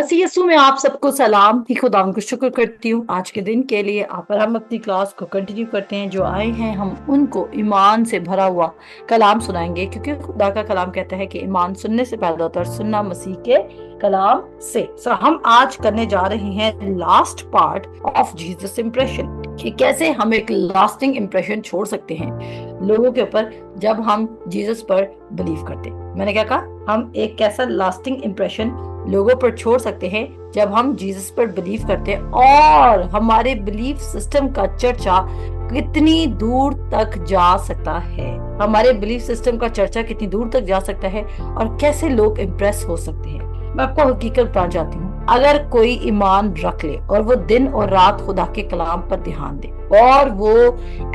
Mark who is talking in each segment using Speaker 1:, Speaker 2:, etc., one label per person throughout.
Speaker 1: मसीह यीशु में आप सबको सलाम ही खुदा को शुक्र करती हूँ आज के दिन के लिए। आप पर हम अपनी क्लास को कंटिन्यू करते हैं। जो आए हैं हम उनको ईमान से भरा हुआ कलाम सुनाएंगे, क्योंकि खुदा का कलाम कहता है कि ईमान सुनने से पैदा होता है और सुनना मसीह के कलाम से। हम आज करने जा रहे हैं last part of Jesus impression, कि कैसे हम एक लास्टिंग इंप्रेशन छोड़ सकते हैं लोगों के ऊपर जब हम जीसस पर बिलीव करते हैं। मैंने क्या कहा? हम एक कैसा लास्टिंग इंप्रेशन लोगों पर छोड़ सकते हैं जब हम जीसस पर बिलीव करते हैं, और हमारे बिलीफ सिस्टम का चर्चा कितनी दूर तक जा सकता है, हमारे बिलीफ सिस्टम का चर्चा कितनी दूर तक जा सकता है और कैसे लोग इम्प्रेस हो सकते हैं। मैं आपको हकीकत बताना चाहती हूँ, अगर कोई ईमान रख ले और वो दिन और रात खुदा के कलाम पर ध्यान दे और वो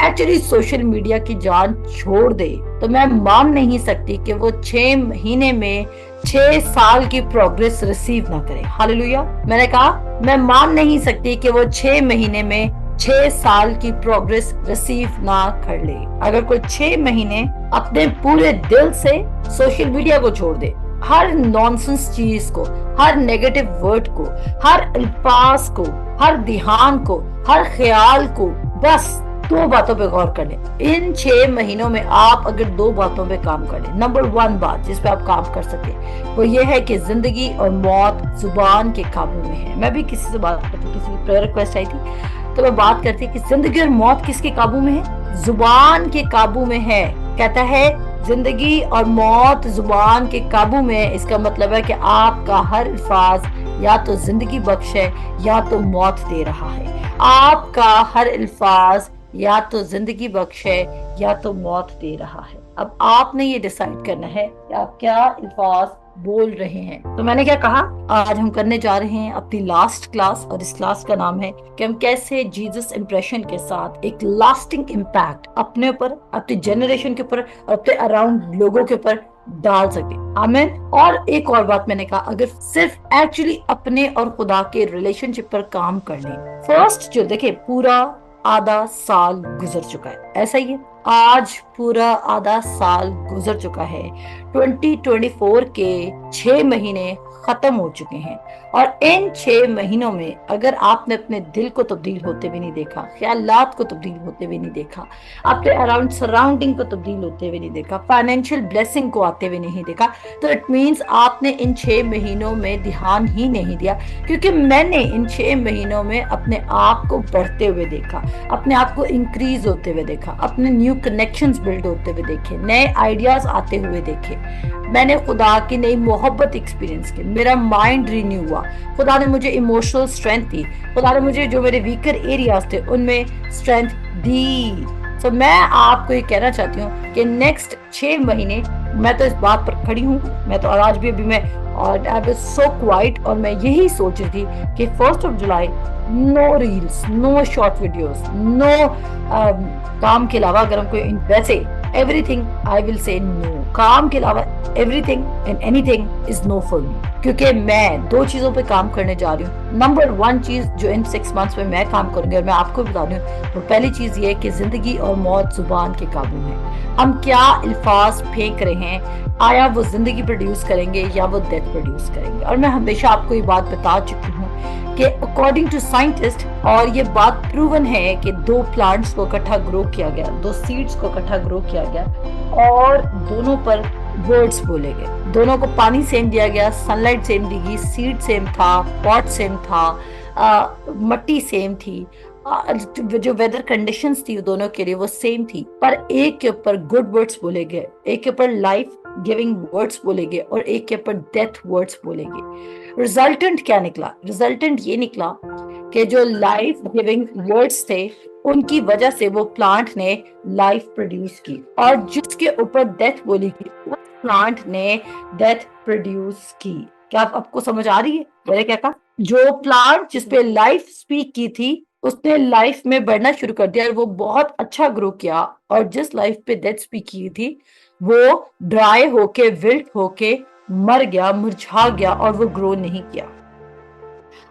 Speaker 1: एक्चुअली सोशल मीडिया की जान छोड़ दे, तो मैं मान नहीं सकती कि वो 6 महीने में 6 साल की प्रोग्रेस रिसीव ना करे। हालेलुया। मैंने कहा मैं मान नहीं सकती कि वो 6 महीने में 6 साल की प्रोग्रेस रिसीव ना कर ले। अगर कोई 6 महीने अपने पूरे दिल से सोशल मीडिया को छोड़ दे, हर नॉनसेंस चीज को, हर नेगेटिव वर्ड को, हर अल्फाज को, हर ध्यान को, हर ख्याल को, बस 2 बातों पे गौर कर ले। इन 6 महीनों में आप अगर 2 बातों पे काम कर ले, नंबर 1 बात जिस पे आप काम कर सके वो ये है कि जिंदगी और मौत जुबान के काबू में है। मैं भी किसी से बात करती, किसी की प्रेयर रिक्वेस्ट आई थी तो मैं बात करती कि जिंदगी और मौत किसके काबू में है? जुबान के काबू में है। कहता है जिंदगी और मौत जुबान के काबू में है। इसका मतलब है कि आपका हर अल्फाज या तो जिंदगी बख्श है या तो मौत दे रहा है। आपका हर अल्फाज या तो जिंदगी बख्श है या तो मौत दे रहा है। अब आपने ये डिसाइड करना है कि आप क्या अल्फाज बोल रहे हैं। तो मैंने क्या कहा, आज हम करने जा रहे हैं अपनी लास्ट क्लास, और इस क्लास का नाम है कि हम कैसे जीसस इंप्रेशन के साथ एक लास्टिंग इम्पैक्ट अपने ऊपर, अपनी जनरेशन के ऊपर और अपने अराउंड लोगों के ऊपर डाल सके। आमीन। और एक और बात मैंने कहा, अगर सिर्फ एक्चुअली अपने और खुदा के रिलेशनशिप पर काम कर लें। फर्स्ट जो देखिए, पूरा आधा साल गुजर चुका है, ऐसा ही है। आज पूरा आधा साल गुजर चुका है। 2024 के 6 महीने खत्म हो चुके हैं, और इन 6 महीनों में अगर आपने अपने दिल को तब्दील होते भी नहीं देखा, ख्यालात को तब्दील होते भी नहीं देखा, अपने अराउंड सराउंडिंग को तब्दील होते हुए नहीं देखा, फाइनेंशियल ब्लेसिंग को आते हुए नहीं देखा, तो इट मीन्स आपने इन 6 महीनों में ध्यान ही नहीं दिया। क्योंकि मैंने इन 6 महीनों में अपने आप को बढ़ते हुए देखा, अपने आप को इंक्रीज होते हुए देखा, अपने न्यू कनेक्शंस बिल्ड होते हुए देखे, नए आइडियाज आते हुए देखे। मैंने खुदा की नई मोहब्बत एक्सपीरियंस की, मेरा माइंड रिन्यू हुआ, खुदा ने मुझे इमोशनल स्ट्रेंथ दी, खुदा ने मुझे जो मेरे वीकर एरियाज थे उनमें स्ट्रेंथ दी। तो मैं आपको ये कहना चाहती हूँ कि नेक्स्ट 6 महीने मैं तो इस बात पर खड़ी हूँ, मैं तो आज भी अभी मैं और आई वाज सो क्वाइट, और मैं यही सोच रही थी कि 1 जुलाई no reels, no short videos, no काम के अलावा अगर हम कोई वैसे everything I will say no, काम के अलावा everything and anything is no for me. क्योंकि मैं 2 चीजों पे काम करने जा रही हूँ। नंबर 1 चीज जो इन 6 मंथ्स में मैं काम करूंगी और मैं आपको बता रही हूँ, वो पहली चीज ये है कि जिंदगी और मौत जुबान के काबू में। हम क्या अल्फाज फेंक रहे हैं, आया वो जिंदगी प्रोड्यूस करेंगे या वो डेथ प्रोड्यूस करेंगे। और मैं हमेशा आपको ये बात बता चुकी हूँ कि अकॉर्डिंग टू साइंटिस्ट, और ये बात प्रूवन है कि 2 प्लांट्स को इकट्ठा ग्रो किया गया, 2 सीड्स को इकट्ठा ग्रो किया गया, और दोनों पर वर्ड्स बोले गए, दोनों को पानी सेम दिया गया, सनलाइट सेम दी गई, सीड सेम था, पॉट सेम था, मट्टी सेम थी, जो वेदर कंडीशंस थी दोनों के लिए वो सेम थी, पर एक के ऊपर गुड वर्ड्स बोले गए, एक के ऊपर लाइफ गिविंग वर्ड्स बोले गए, और एक के ऊपर डेथ वर्ड्स बोले गए। रिजल्टेंट क्या निकला? रिजल्टेंट ये निकला कि जो लाइफ गिविंग वर्ड्स थे उनकी वजह से वो प्लांट ने लाइफ प्रोड्यूस की, और जिसके ऊपर डेथ बोली गई उस प्लांट ने डेथ प्रोड्यूस की। क्या आपको समझ आ रही है मैंने क्या कहा? जो प्लांट जिसपे लाइफ स्पीक की थी उसने लाइफ में बढ़ना शुरू कर दिया और वो बहुत अच्छा ग्रो किया, और जिस लाइफ पे डेथ स्पीक की थी वो ड्राई होके, विल्ट होके मर गया, मुरझा गया, और वो ग्रो नहीं किया।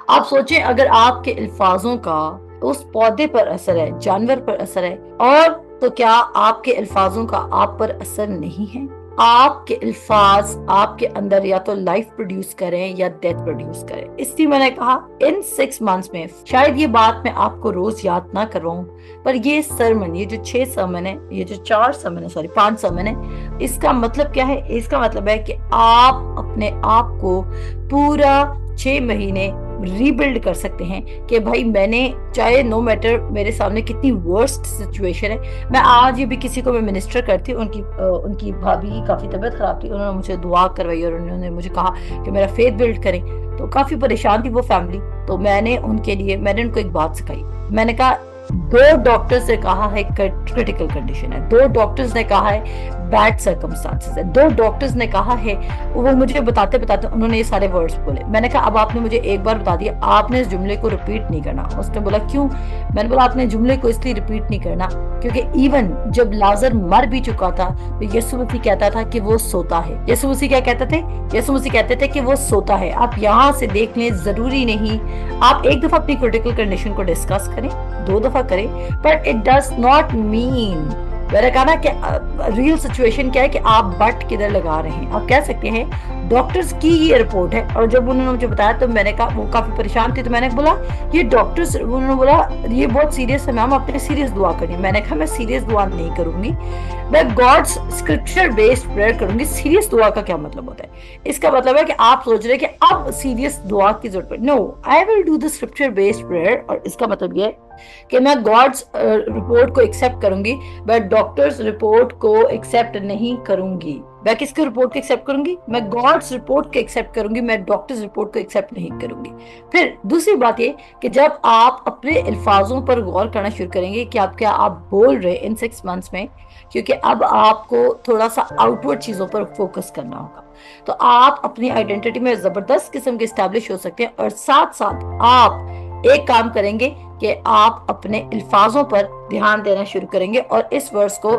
Speaker 1: आप सोचें, अगर आपके अल्फाजों का उस पौधे पर असर है, जानवर पर असर है, और तो क्या आपके अल्फाजों का आप पर असर नहीं है? आपके अल्फाज आपके अंदर या तो लाइफ प्रोड्यूस करें या डेथ प्रोड्यूस करें। इसलिए मैंने कहा इन 6 मंथ्स में शायद ये बात मैं आपको रोज याद ना करवाऊं, पर ये सरमन, ये जो 6 सरमन है, ये जो 4 सरमन है, सॉरी 5 सरमन है, इसका मतलब क्या है? इसका मतलब है कि आप अपने आप को पूरा 6 महीने रीबिल्ड कर सकते हैं कि भाई मैंने, चाहे नो मैटर मेरे सामने कितनी वर्स्ट सिचुएशन है, मैं आज ये भी किसी को मैं मिनिस्टर करती हूँ, उनकी भाभी की काफी तबीयत खराब थी, उन्होंने मुझे दुआ करवाई और उन्होंने मुझे कहा कि मेरा फेथ बिल्ड करें, तो काफी परेशान थी वो फैमिली, तो मैंने उनको एक बात सिखाई। मैंने कहा 2 डॉक्टर्स ने कहा है क्रिटिकल कंडीशन है, 2 डॉक्टर्स ने कहा है बैड सर्कमस्टांसेस है, 2 डॉक्टर्स ने कहा है, वो मुझे बताते बताते उन्होंने ये सारे वर्ड्स बोले। मैंने कहा अब आपने मुझे एक बार बता दिया, आपने इस जुमले को रिपीट नहीं करना। उसने बोला क्यों? मैंने बोला आपने जुमले को इसलिए रिपीट नहीं करना क्योंकि इवन जब लाजर मर भी चुका था तो यीशु मसीह कहता था कि वो सोता है। यीशु मसीह क्या कहते थे? यीशु मसीह कहते थे कि वो सोता है। आप यहाँ से देख लें, जरूरी नहीं आप एक दफा अपनी क्रिटिकल कंडीशन को डिस्कस करें, 2 दफा करें, but it does not mean, मैंने कहा ना कि रियल सिचुएशन क्या है कि आप बट किधर लगा रहे हैं। आप कह सकते हैं डॉक्टर्स की ये रिपोर्ट है, और जब उन्होंने मुझे बताया तो मैंने कहा, वो काफी परेशान थी, तो मैंने बोला ये डॉक्टर्स, उन्होंने बोला ये बहुत सीरियस है मैम, आपने सीरियस दुआ करनी। मैंने कहा मैं सीरियस दुआ नहीं करूंगी, मैं गॉड्स स्क्रिप्चर बेस्ड प्रेयर करूंगी। सीरियस दुआ का क्या मतलब होता है? इसका मतलब है कि आप सोच रहे हैं कि अब सीरियस दुआ की जरूरत है। No, I will do the scripture based prayer, और इसका मतलब ये कि मैं गॉड्स रिपोर्ट को एक्सेप्ट करूंगी, बट डॉक्टर्स रिपोर्ट को एक्सेप्ट नहीं करूंगी। मैं किसकी रिपोर्ट को एक्सेप्ट करूंगी? मैं गॉड्स रिपोर्ट को एक्सेप्ट करूंगी, मैं डॉक्टर्स रिपोर्ट को एक्सेप्ट नहीं करूंगी। फिर दूसरी बात ये कि जब आप अपने अल्फाजों पर गौर करना शुरू करेंगे कि आप क्या आप बोल रहे इन 6 मंथ्स में, क्योंकि अब आपको थोड़ा सा आउटवर्ड चीजों पर फोकस करना होगा, तो आप अपनी आइडेंटिटी में जबरदस्त किस्म के एस्टैब्लिश हो सकते हैं। और साथ साथ आप एक काम करेंगे कि आप अपने अल्फाजों पर ध्यान देना शुरू करेंगे, और इस वर्स को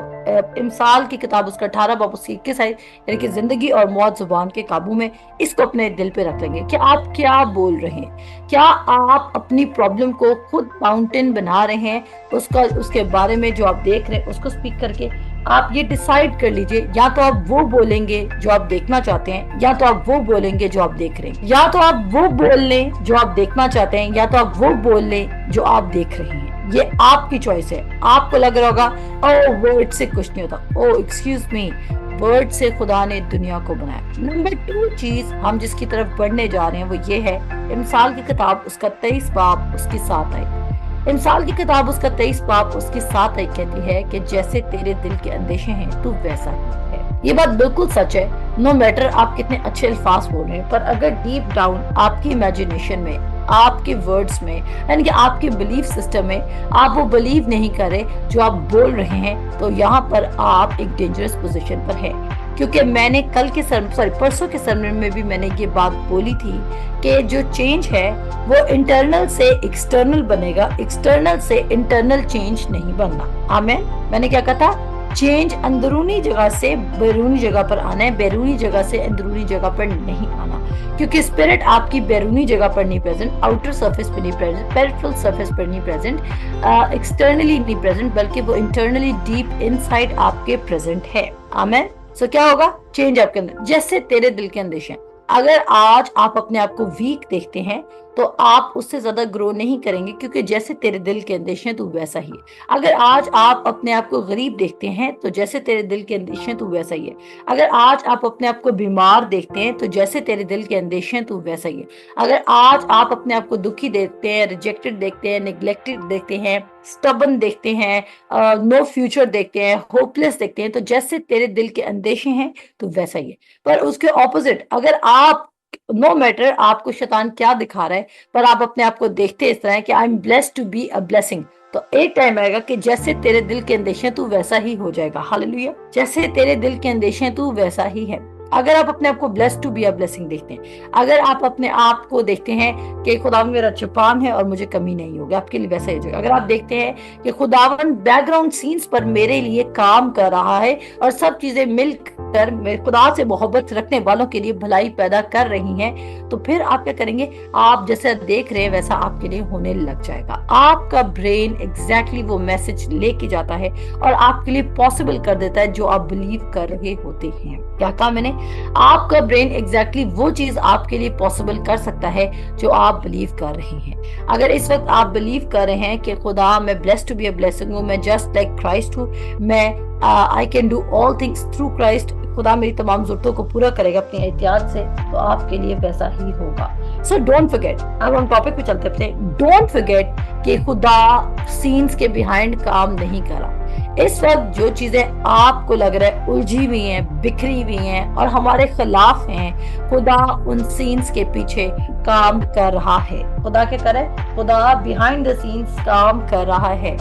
Speaker 1: इमसाल की किताब उसका 18 बाब उसकी 21 आयत, यानी कि जिंदगी और मौत जुबान के काबू में, इसको अपने दिल पे रख लेंगे कि आप क्या बोल रहे हैं। क्या आप अपनी प्रॉब्लम को खुद माउंटेन बना रहे हैं, उसके बारे में जो आप देख रहे हैं उसको स्पीक करके आप ये डिसाइड कर लीजिए, या तो आप वो बोलेंगे जो आप देखना चाहते हैं, या तो आप वो बोलेंगे जो आप देख रहे हैं, या तो आप वो बोल लें जो आप देखना चाहते हैं, या तो आप वो बोल लें जो आप देख रहे हैं। ये आपकी चॉइस है। आपको लग रहा होगा ओ वर्ड से कुछ नहीं होता, ओ एक्सक्यूज मी, वर्ड से खुदा ने दुनिया को बनाया। नंबर 2 चीज हम जिसकी तरफ बढ़ने जा रहे हैं वो ये है, इमसाल की किताब उसका 23 बाब उसकी 7 आयत। इमसाल की किताब उसका 23 बाब उसकी 7 आयत कहती है कि जैसे तेरे दिल के अंदेशे हैं तू वैसा ही है। ये बात बिल्कुल सच है। नो मैटर आप कितने अच्छे अल्फाज बोल रहे हैं, पर अगर डीप डाउन आपकी इमेजिनेशन में, आपके वर्ड्स में, यानी कि आपके बिलीफ सिस्टम में आप वो बिलीव नहीं कर रहे जो आप बोल रहे हैं, तो यहाँ पर आप एक डेंजरस पोजीशन पर है। क्योंकि मैंने परसों के सरमन में भी मैंने ये बात बोली थी कि जो चेंज है वो इंटरनल से एक्सटर्नल बनेगा, एक्सटर्नल से इंटरनल चेंज नहीं बनना। आमीन। मैंने क्या कहा था? चेंज अंदरूनी जगह से बैरूनी जगह पर आना है, बैरूनी जगह से अंदरूनी जगह पर नहीं आना, क्योंकि स्पिरिट आपकी बैरूनी जगह पर नहीं प्रेजेंट, आउटर सरफेस पर नहीं प्रेजेंट, पेरिफेरल सरफेस पर नहीं प्रेजेंट, एक्सटर्नली नहीं प्रेजेंट, बल्कि वो इंटरनली डीप इनसाइड आपके प्रेजेंट है। आमीन। सो क्या होगा? चेंज आपके अंदर। जैसे तेरे दिल के अंदेशे। अगर आज आप अपने आप को वीक देखते हैं तो आप उससे ज्यादा ग्रो नहीं करेंगे, क्योंकि जैसे तेरे दिल के अंदेशे हैं तू वैसा ही है। अगर आज आप अपने आप को गरीब देखते हैं तो जैसे तेरे दिल के अंदेशे हैं तू वैसा ही है। अगर आज आप अपने आप को बीमार देखते हैं तो जैसे तेरे दिल के अंदेशे हैं तू वैसा ही है। अगर आज आप अपने आप को दुखी देखते हैं, रिजेक्टेड देखते हैं, नेग्लेक्टेड देखते हैं, स्टबन देखते हैं, नो फ्यूचर देखते हैं, होपलेस देखते हैं, तो जैसे तेरे दिल के अंदेशे हैं तो वैसा ही है। पर उसके ऑपोजिट अगर आप, नो मैटर आपको शैतान क्या दिखा रहा है, पर आप अपने आप को देखते इस तरह है कि I am blessed to be a blessing, तो एक टाइम आएगा कि जैसे तेरे दिल के अंदेशे तू वैसा ही हो जाएगा। हालेलुया। जैसे तेरे दिल के अंदेशे तू वैसा ही है। अगर आप अपने आप को blessed to be a blessing देखते हैं, अगर आप अपने आप को देखते हैं कि खुदावन मेरा छुपान है और मुझे कमी नहीं होगी, आपके लिए वैसा ही हो जाएगा। अगर आप देखते हैं कि खुदावन बैकग्राउंड सीन्स पर मेरे लिए काम कर रहा है और सब चीजें मिलकर खुदा से मोहब्बत रखने वालों के लिए भलाई पैदा कर रही हैं, तो फिर आप क्या करेंगे, आप जैसा देख रहे हैं वैसा आपके लिए होने लग जाएगा। आपका ब्रेन एग्जैक्टली वो मैसेज लेके जाता है और आपके लिए पॉसिबल कर देता है जो आप बिलीव कर रहे होते हैं। क्या कहा मैंने? आपका ब्रेन एग्जैक्टली वो चीज आपके लिए पॉसिबल कर सकता है जो आप बिलीव कर रहे हैं। अगर इस वक्त आप बिलीव कर रहे हैं कि खुदा मैं blessed to be a blessing हूँ, मैं जस्ट लाइक क्राइस्ट हूँ, मैं I can do all things through Christ, खुदा मेरी तमाम जरूरतों को पूरा करेगा अपनी एहतियात से, तो आपके लिए वैसा ही होगा। सो डोंट फॉरगेट, अब हम टॉपिक पे चलते हैं, डोंट फॉरगेट कि खुदा सीन्स के बिहाइंड काम नहीं कर रहा। इस वक्त जो चीजें आपको लग रहा है उलझी हुई हैं, बिखरी हुई हैं और हमारे खिलाफ हैं, खुदा उन सीन्स के पीछे काम कर रहा है। खुदा क्या कर रहा है? खुदा बिहाइंड द सीन्स काम कर रहा है।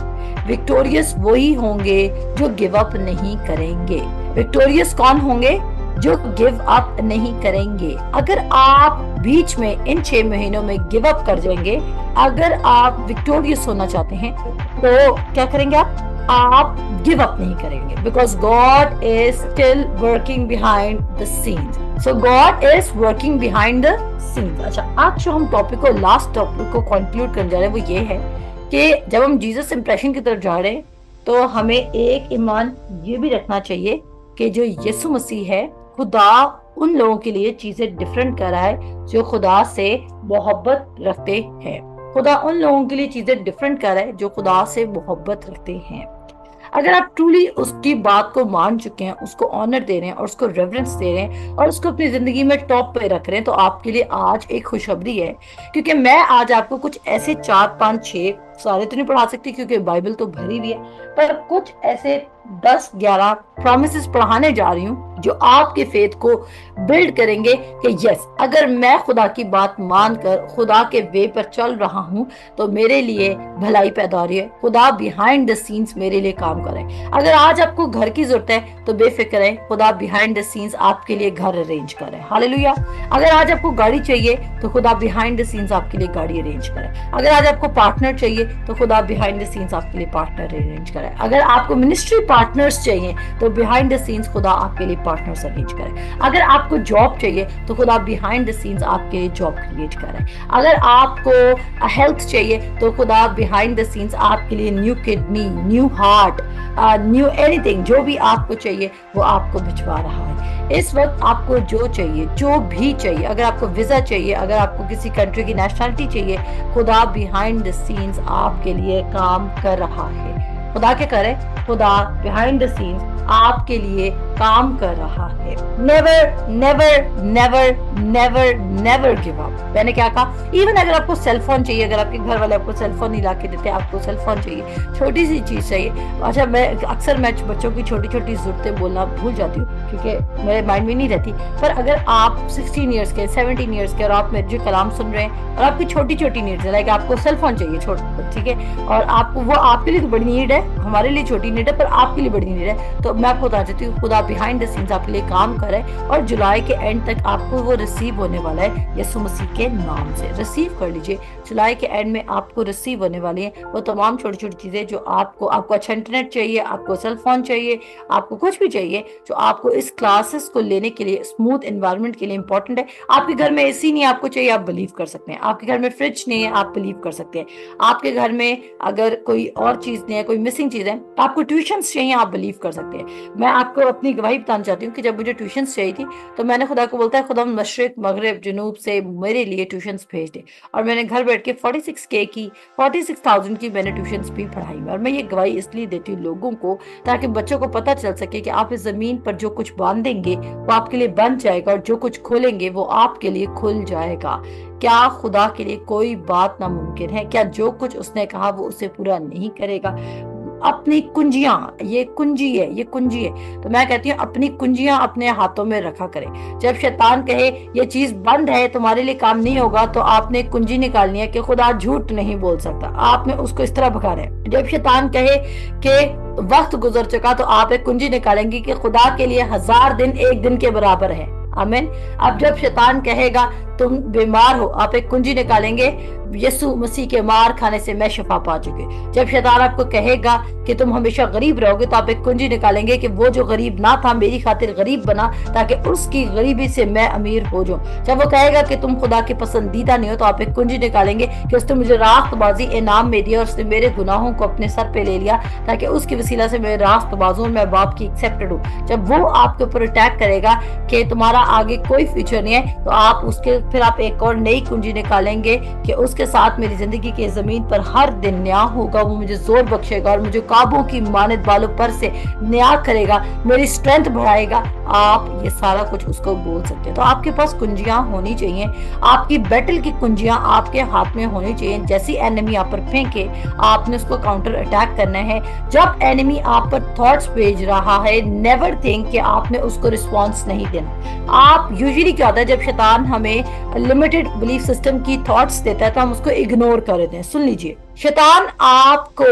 Speaker 1: विक्टोरियस वही होंगे जो गिव अप नहीं करेंगे। विक्टोरियस कौन होंगे? जो गिव अप नहीं करेंगे। अगर आप बीच में इन 6 महीनों में गिव अप कर जाएंगे, अगर आप विक्टोरियस होना चाहते हैं तो क्या करेंगे आप गिव अप नहीं करेंगे, because God is still working behind the scenes. So God is working behind the scenes. अच्छा, आज जो हम टॉपिक को, लास्ट टॉपिक को कंक्लूड करने जा रहे हैं वो ये है कि जब हम जीसस इंप्रेशन की तरफ जा रहे हैं तो हमें एक ईमान ये भी रखना चाहिए कि जो यीशु मसीह है, खुदा उन लोगों के लिए चीजें डिफरेंट कर रहा है जो खुदा से मोहब्बत रखते हैं। खुदा उन लोगों के लिए चीजें डिफरेंट कर रहा है जो खुदा से मोहब्बत रखते हैं। अगर आप ट्रूली उसकी बात को मान चुके हैं, उसको ऑनर दे रहे हैं और उसको रेफरेंस दे रहे हैं और उसको अपनी जिंदगी में टॉप पे रख रहे हैं, तो आपके लिए आज एक खुशखबरी है, क्योंकि मैं आज आपको कुछ ऐसे 4, 5, 6, सारे तो नहीं पढ़ा सकती क्योंकि बाइबल तो भरी हुई है, पर कुछ ऐसे 10, 11 प्रॉमिसेस पढ़ाने जा रही हूँ जो आपके फेथ को बिल्ड करेंगे कि यस, अगर मैं खुदा की बात मानकर खुदा के वे पर चल रहा हूँ तो मेरे लिए भलाई पैदा हो रही है। खुदा बिहाइंड द सीन्स मेरे लिए काम कर रहे हैं। अगर आज आपको घर की जरूरत है तो बेफिक्र है, खुदा बिहाइंड द सीन्स आपके लिए घर अरेंज कर रहे हैं। हालेलुया। अगर आज आपको गाड़ी चाहिए तो खुदा बिहाइंड द सीन्स आपके लिए गाड़ी अरेंज कर रहे हैं। अगर आज आपको पार्टनर चाहिए तो खुदा बिहाइंड द सीन्स आपके लिए पार्टनर अरेंज कर रहा है। अगर आपको मिनिस्ट्री पार्टनर्स चाहिए तो बिहाइंड द सीन्स खुदा आपके लिए पार्टनर्स अरेंज करे। अगर आपको जॉब चाहिए तो खुदा बिहाइंड द सीन्स आपके लिए जॉब क्रिएट कर रहा है। अगर आपको हेल्थ चाहिए तो खुदा बिहाइंड द सीन्स आपके लिए new kidney, new heart, new anything, जो भी आपको चाहिए वो आपको भिजवा रहा है। इस वक्त आपको जो चाहिए, जो भी चाहिए, अगर आपको वीजा चाहिए, अगर आपको किसी कंट्री की नेशनलिटी चाहिए, खुदा बिहाइंड द सीन्स आपके लिए काम कर रहा है। खुदा क्या करे? खुदा बिहाइंड द सीन्स आपके लिए काम कर रहा है। Never never never never never give up. मैंने क्या कहा? इवन अगर आपको सेल फोन चाहिए, अगर आपके घर वाले आपको सेल फोन नहीं ला के देते, आपको सेल फोन चाहिए, छोटी सी चीज चाहिए। अच्छा, मैं अक्सर बच्चों की छोटी छोटी जरूरतें बोलना भूल जाती हूँ क्योंकि मेरे माइंड में नहीं रहती, पर अगर आप 16 ईयर्स के, 17 ईयर्स के और आप मेरे जो कलाम सुन रहे हैं और आपकी छोटी छोटी नीड्स है, लाइक आपको सेल फोन चाहिए छोटा, ठीक है, और आपको वो आपके लिए तो बड़ी नीड है, हमारे लिए छोटी नीड है, पर आपके लिए बड़ी नीड है, तो मैं आपको बता देती हूँ खुदा बिहाइंड द सीन्स आपके लिए काम करे और जुलाई के एंड तक आपको वो रिसीव होने वाला है यीशु मसीह के नाम से। रिसीव कर लीजिए, जुलाई के एंड में आपको रिसीव होने वाली है वो तमाम छोटी छोटी चीजें जो आपको अच्छा इंटरनेट चाहिए, आपको सेल फोन चाहिए, आपको कुछ भी चाहिए जो आपको इस क्लासेस को लेने के लिए, स्मूथ एनवायरनमेंट के लिए इंपॉर्टेंट है। आपके घर में एसी नहीं आपको चाहिए, आप बिलीव कर सकते हैं। आपके घर में फ्रिज नहीं है, आप बिलीव कर सकते हैं। आपके घर में अगर कोई और चीज नहीं है, कोई मिसिंग चीज है, आपको ट्यूशंस चाहिए, आप बिलीव कर सकते हैं। मैं आपको अपनी गवाही बताना चाहती हूँ कि जब मुझे ट्यूशंस चाहिए थी तो मैंने खुदा को बोलता है, खुदा मशरिक मगरिब जनूब से मेरे लिए ट्यूशंस भेज दे, और मैंने घर बैठ के 46,000 की मैंने ट्यूशंस भी पढ़ाई। और मैं ये गवाही इसलिए देती हूँ लोगों को ताकि बच्चों को पता चल सके कि आप इस जमीन पर जो कुछ बांधेंगे वो आपके लिए बन जाएगा और जो कुछ खोलेंगे वो आपके लिए खुल जाएगा। क्या खुदा के लिए कोई बात नामुमकिन है? क्या जो कुछ उसने कहा वो उसे पूरा नहीं करेगा? अपनी कुंजियां, ये कुंजी है, तो मैं कहती हूँ अपनी कुंजियां अपने हाथों में रखा करें। जब शैतान कहे ये चीज बंद है, तुम्हारे लिए काम नहीं होगा, तो आपने कुंजी निकालनी है कि खुदा झूठ नहीं बोल सकता। आपने उसको इस तरह भगाना है। जब शैतान कहे कि वक्त गुजर चुका, तो आप एक कुंजी निकालेंगे कि खुदा के लिए 1000 दिन एक दिन के बराबर है। आमीन। अब जब शैतान कहेगा तुम बीमार हो, आप एक कुंजी निकालेंगे, यीशु मसीह के मार खाने से मैं शिफा पा चुकी। जब शैतान आपको कहेगा कि तुम हमेशा गरीब रहोगे, तो आप एक कुंजी निकालेंगे कि वो जो गरीब ना था मेरी खातिर गरीब बना ताकि उसकी गरीबी से मैं अमीर हो जाऊं। जब वो कहेगा कि तुम खुदा के पसंदीदा नहीं हो, तो आप एक कुंजी निकालेंगे कि उसने मुझे रास्तबाजी इनाम में दिया और उसने मेरे गुनाहों को अपने सर पे ले लिया ताकि उसकी वसीला से मैं रास्तबाज हूं, मैं बाप की एक्सेप्टेड हूं। जब वो आपके ऊपर अटैक करेगा कि तुम्हारा आगे कोई फ्यूचर नहीं है, तो आप उसके फिर आप एक और नई कुंजी निकालेंगे कि उसके साथ मेरी जिंदगी की जमीन पर हर दिन न्याय होगा, वो मुझे जोर बख्शेगा और मुझे काबू की मानद बालों पर से न्याय करेगा, मेरी स्ट्रेंथ बढ़ाएगा। आप ये सारा कुछ उसको बोल सकते हैं। तो आपके पास कुंजियां होनी चाहिए, आपकी बैटल की कुंजियां आपके हाथ में होनी चाहिए। जैसी एनिमी आप पर फेंके, आपने उसको काउंटर अटैक करना है। जब एनिमी आप पर थॉट्स भेज रहा है, नेवर थिंक कि आपने उसको रिस्पॉन्स नहीं देना। आप यूजुअली क्या होता है, जब शैतान हमें लिमिटेड बिलीफ सिस्टम की थॉट्स देता है तो हम उसको इग्नोर कर देते हैं। सुन लीजिए, शैतान आपको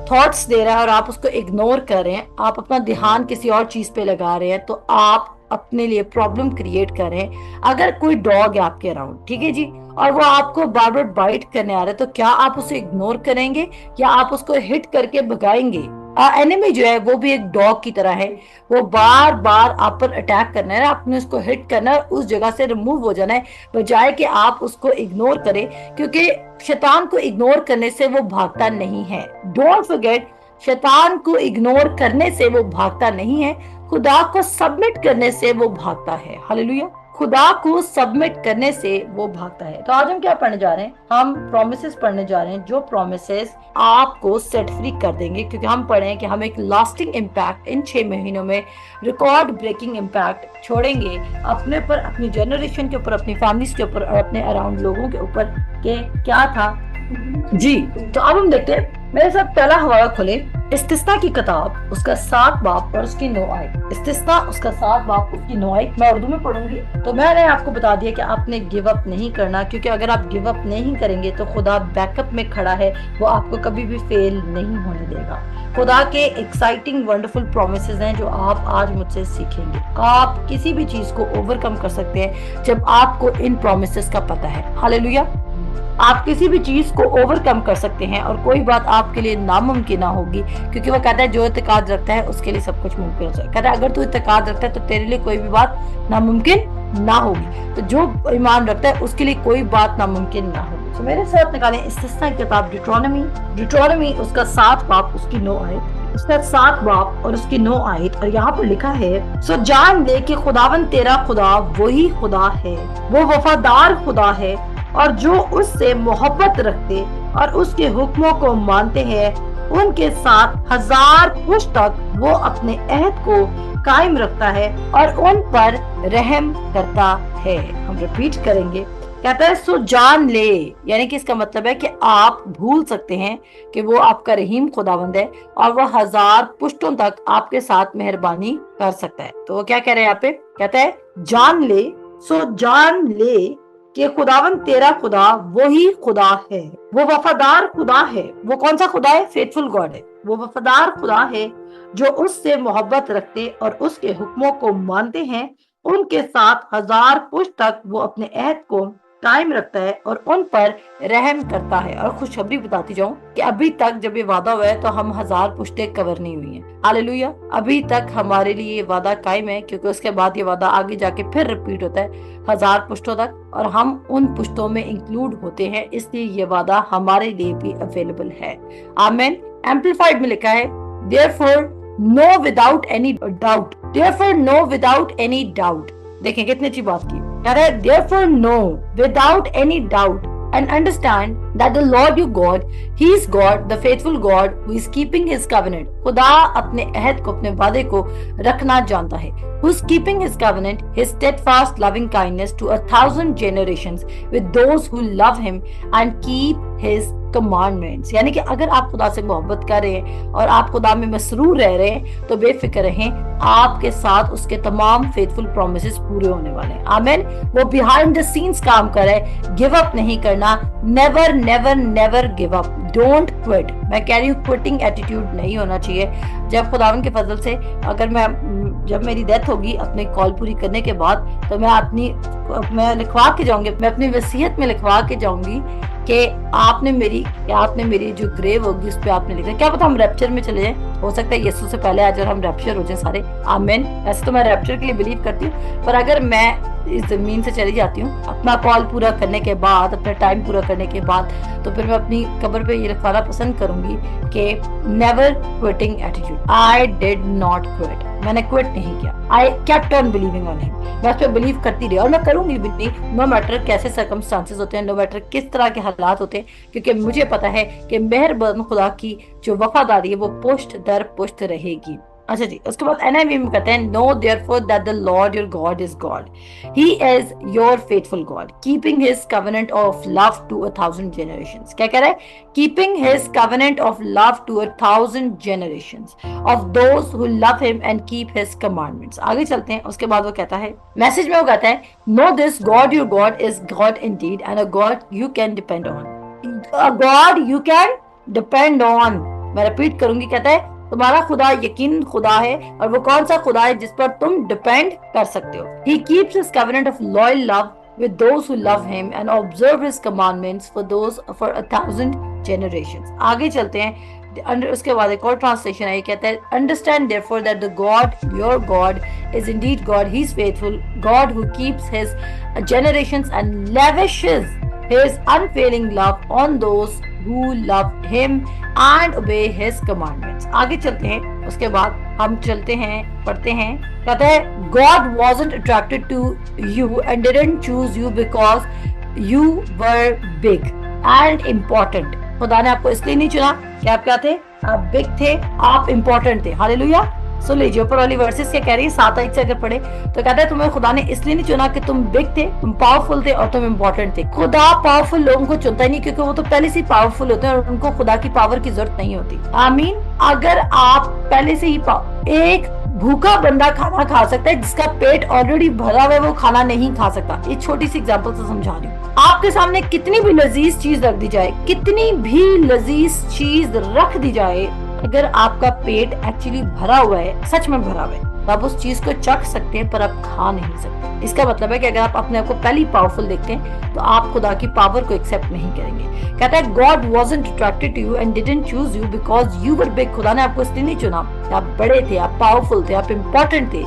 Speaker 1: थॉट्स दे रहा है और आप उसको इग्नोर कर रहे हैं, आप अपना ध्यान किसी और चीज पे लगा रहे हैं, तो आप अपने लिए प्रॉब्लम क्रिएट कर रहे हैं। अगर कोई डॉग है आपके अराउंड, ठीक है जी, और वो आपको बार बार बाइट करने आ रहा है, तो क्या आप उसे इग्नोर करेंगे या आप उसको हिट करके भगाएंगे? एनिमी जो है वो भी एक डॉग की तरह है, वो बार बार आप पर अटैक करना है, आपने उसको हिट करना है, उस जगह से रिमूव हो जाना है, बजाय कि आप उसको इग्नोर करें, क्योंकि शैतान को इग्नोर करने से वो भागता नहीं है। डोंट फॉरगेट, शैतान को इग्नोर करने से वो भागता नहीं है, खुदा को सबमिट करने से वो भागता है। हालेलुया, खुदा को सबमिट करने से वो भागता है। तो आज हम क्या पढ़ने जा रहे हैं? हम प्रोमिसेस पढ़ने जा रहे हैं, जो प्रोमिसेस आपको सेट फ्री कर देंगे, क्योंकि हम पढ़े कि हम एक लास्टिंग इम्पैक्ट इन 6 महीनों में रिकॉर्ड ब्रेकिंग इम्पैक्ट छोड़ेंगे अपने पर, अपनी जनरेशन के ऊपर, अपनी फैमिलीज के ऊपर और अपने अराउंड लोगों के ऊपर के क्या था जी। तो अब हम देखते हैं, मेरे साथ पहला हवाला खोले, इस्तिस्ना की किताब, उसका 7 बाब और उसकी 9 आयत। इस्तिस्ना उसका 7 बाब उसकी 9 आयत मैं उर्दू में पढ़ूंगी। तो मैंने आपको बता दिया कि आपने गिव अप नहीं करना, क्योंकि अगर आप गिव अप नहीं करेंगे तो खुदा बैकअप में खड़ा है, वो आपको कभी भी फेल नहीं होने देगा। खुदा के एक्साइटिंग वंडरफुल प्रोमिसेस हैं जो आप आज मुझसे सीखेंगे। आप किसी भी चीज को ओवरकम कर सकते हैं जब आपको इन प्रोमिसेस का पता है। हालेलुया, आप किसी भी चीज को ओवरकम कर सकते हैं और कोई बात आपके लिए नामुमकिन ना होगी, क्योंकि वो कहता है जो इत्तेकाद रखता है उसके लिए सब कुछ मुमकिन हो जाए। कहता है अगर तू इत्तेकाद रखता है तो तेरे लिए कोई भी बात नामुमकिन ना होगी। तो जो ईमान रखता है उसके लिए कोई बात नामुमकिन ना होगी। तो मेरे साथ निकालें इस्तिस्ना की किताब डिट्रोनमी उसका 7 बाब उसकी 9 आयत, उसका 7 बाब और उसकी 9 आयत। और यहाँ पर लिखा है, सो जान ले कि खुदावन तेरा खुदा वही खुदा है, वो वफादार खुदा है, और जो उससे मोहब्बत रखते और उसके हुक्मों को मानते हैं उनके साथ 1000 पुश्त तक वो अपने अहद को कायम रखता है और उन पर रहम करता है। हम रिपीट करेंगे, कहता है सो जान ले, यानी कि इसका मतलब है कि आप भूल सकते हैं कि वो आपका रहीम खुदावंद है और वो 1000 पुश्तों तक आपके साथ मेहरबानी कर सकता है। तो वो क्या कह रहे हैं यहाँ पे? कहता है जान ले, सो जान ले कि खुदावन तेरा खुदा वही खुदा है, वो वफादार खुदा है। वो कौन सा खुदा है? फेथफुल गॉड है। वो वफादार खुदा है जो उससे मोहब्बत रखते और उसके हुक्मों को मानते हैं, उनके साथ 1000 पुश्त तक वो अपने अहद को कायम रखता है और उन पर रहम करता है। और खुशखबरी बताती जाऊं कि अभी तक जब ये वादा हुआ है तो हम 1000 पुश्तें कवर नहीं हुई हैं। हालेलुया, अभी तक हमारे लिए ये वादा कायम है, क्योंकि उसके बाद ये वादा आगे जाके फिर रिपीट होता है 1000 पुश्तों तक, और हम उन पुश्तों में इंक्लूड होते हैं, इसलिए ये वादा हमारे लिए भी अवेलेबल है। आमीन। एम्पलीफाइड में लिखा है, therefore know without any doubt, therefore know without any doubt। देखें कितनी अच्छी बात की, कह रहा है therefore know without any doubt and understand that the Lord your God, He is God, the faithful God who is keeping His covenant। खुदा अपने अहद को, अपने वादे को रखना जानता है। Who is keeping His covenant, His steadfast loving kindness to 1000 generations with those who love Him and keep His commandments. यानी कि अगर आप खुदा से मोहब्बत कर रहे हैं और आप खुदा में मसरूर रह रहे हैं तो बेफिक्र रहें, आपके साथ उसके तमाम फेथफुल प्रोमिसेस पूरे होने वाले हैं। आमीन। वो बिहाइंड द सीन्स काम कर रहा है, गिव अप नहीं करना, never never never give up. Don't quit. मैं कह रही हूँ क्विटिंग एटीट्यूड नहीं होना चाहिए। जब खुदावन के फजल से अगर जब मेरी डेथ होगी अपनी कॉल पूरी करने के बाद, तो मैं लिखवा के जाऊंगी, मैं अपनी वसीयत में लिखवा के जाऊंगी कि आपने मेरी जो ग्रेव होगी उस पर आपने लिखा। क्या पता हम रैप्चर में चले जाएं, हो सकता है यीशु से पहले आज हम रैप्चर हो जाए सारे, आमीन। ऐसे तो मैं रैप्चर के लिए बिलीव करती हूँ, पर अगर मैं इस जमीन से चली जाती हूँ अपना कॉल पूरा करने के बाद, अपना टाइम पूरा करने के बाद, तो फिर मैं अपनी कब्र पे ये लिखवाना पसंद करूंगी कि never quitting attitude, I did not quit, मैंने क्विट नहीं किया, I kept on believing on him, मैं उस पर बिलीव करती रही और मैं करूंगी भी नहीं, नो मैटर कैसे सर्कमस्टांसेस होते हैं, नो मैटर किस तरह के हालात होते हैं, क्योंकि मुझे पता है कि मेहरबान खुदा की जो वफादारी है वो पुश्त दर पुश्त रहेगी। अच्छा जी, उसके बाद एनआईवी में कहते हैं, know therefore that the Lord your God is God, he is your faithful God, keeping his covenant of love to 1000 generations। क्या कह रहा है? Keeping his covenant of love to 1000 generations of those who love him and keep his commandments। आगे चलते हैं, उसके बाद वो कहता है, मैसेज में वो कहता है, know this God your God is God indeed and a God you can depend on, a God you can depend on. मैं रिपीट करूंगी, कहता है तुम्हारा खुदा यकीन खुदा है, और वो कौन सा खुदा है जिस पर तुम डिपेंड कर सकते हो। He keeps his covenant of loyal love with those who love him and observe his commandments for 1000 generations। आगे चलते हैं, उसके बाद एक और ट्रांसलेशन है, ये कहता है, understand therefore that the God your God is indeed God, he is faithful God who keeps his generations and lavishes his unfailing love on those who love him and obey his commandments। आगे चलते हैं, उसके बाद हम चलते हैं, पढ़ते हैं, कहता है, God wasn't attracted to you and didn't choose you because you were big and important। खुदा ने आपको इसलिए नहीं चुना कि आप क्या थे? आप बिग थे, आप इंपॉर्टेंट थे। हालेलुया। सुन लीजिए ऊपर वाली वर्सेस क्या कह रही है, 7 से अगर पढ़े तो कहता है, तुम्हें खुदा ने इसलिए नहीं चुना कि तुम बिग थे, तुम पावरफुल थे और तुम इम्पोर्टेंट थे। खुदा पावरफुल लोगों को चुनता ही नहीं, क्योंकि वो तो पहले से पावरफुल होते हैं और उनको खुदा की पावर की जरूरत नहीं होती। आमीन। अगर आप पहले से ही एक भूखा बंदा खाना खा सकता है, जिसका पेट ऑलरेडी भरा हुआ है वो खाना नहीं खा सकता। एक छोटी सी एग्जांपल से समझा रही हूँ, आपके सामने कितनी भी लजीज चीज रख दी जाए, कितनी भी लजीज चीज रख दी जाए, अगर आपका पेट एक्चुअली भरा हुआ है, सच में भरा हुआ है, तो आप उस चीज को चख सकते हैं पर आप खा नहीं सकते। इसका मतलब है कि अगर आप अपने आप को पहले पावरफुल देखते हैं तो आप खुदा की पावर को एक्सेप्ट नहीं करेंगे। कहता है, God wasn't attracted to you and didn't choose you because you were big। खुदा ने आपको इसलिए नहीं चुना कि आप बड़े थे, आप पावरफुल थे, आप इम्पोर्टेंट थे।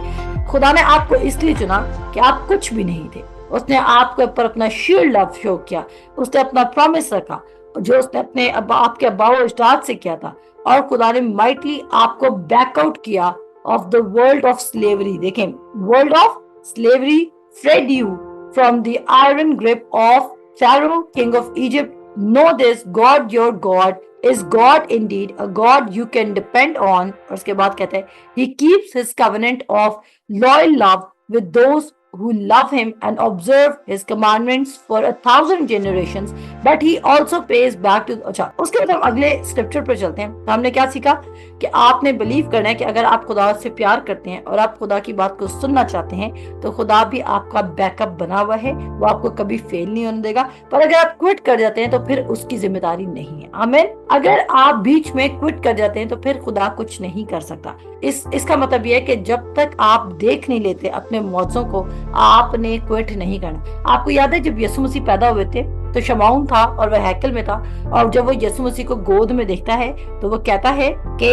Speaker 1: खुदा ने आपको इसलिए चुना कि आप कुछ भी नहीं थे। उसने आपके ऊपर अपना शील्ड लव शो किया, उसने अपना प्रॉमिस रखा जो उसने अपने आपके अब्बा व अजदाद से किया था, और खुदा ने माइटली आपको बैकआउट किया of the world of slavery. देखें, world of slavery freed you from the iron grip of Pharaoh, king of Egypt. Know this, God your God is God indeed, a God you can depend on। और उसके बाद कहते हैं, He keeps his covenant of loyal love with those who love him and observe his commandments for 1000 generations, but he also pays back to। अच्छा, उसके बाद हम अगले स्क्रिप्चर पर चलते हैं। तो हमने क्या सीखा कि आपने बिलीव करना है कि अगर आप खुदा से प्यार करते हैं और आप खुदा की बात को सुनना चाहते हैं तो खुदा भी आपका बैकअप बना हुआ है, वो आपको कभी फेल नहीं होने देगा। पर अगर आप क्विट कर जाते हैं तो फिर उसकी जिम्मेदारी नहीं है। आमीन। अगर आप बीच में क्विट कर जाते हैं तो फिर खुदा कुछ नहीं कर सकता। इसका मतलब यह है कि जब तक आप देख नहीं लेते अपने मौजों को, आपने क्विट नहीं करना। आपको याद है जब यीशु मसीह पैदा हुए थे तो शमाउन था और वह हैकल में था, और जब वो यीशु मसीह को गोद में देखता है तो वो कहता है कि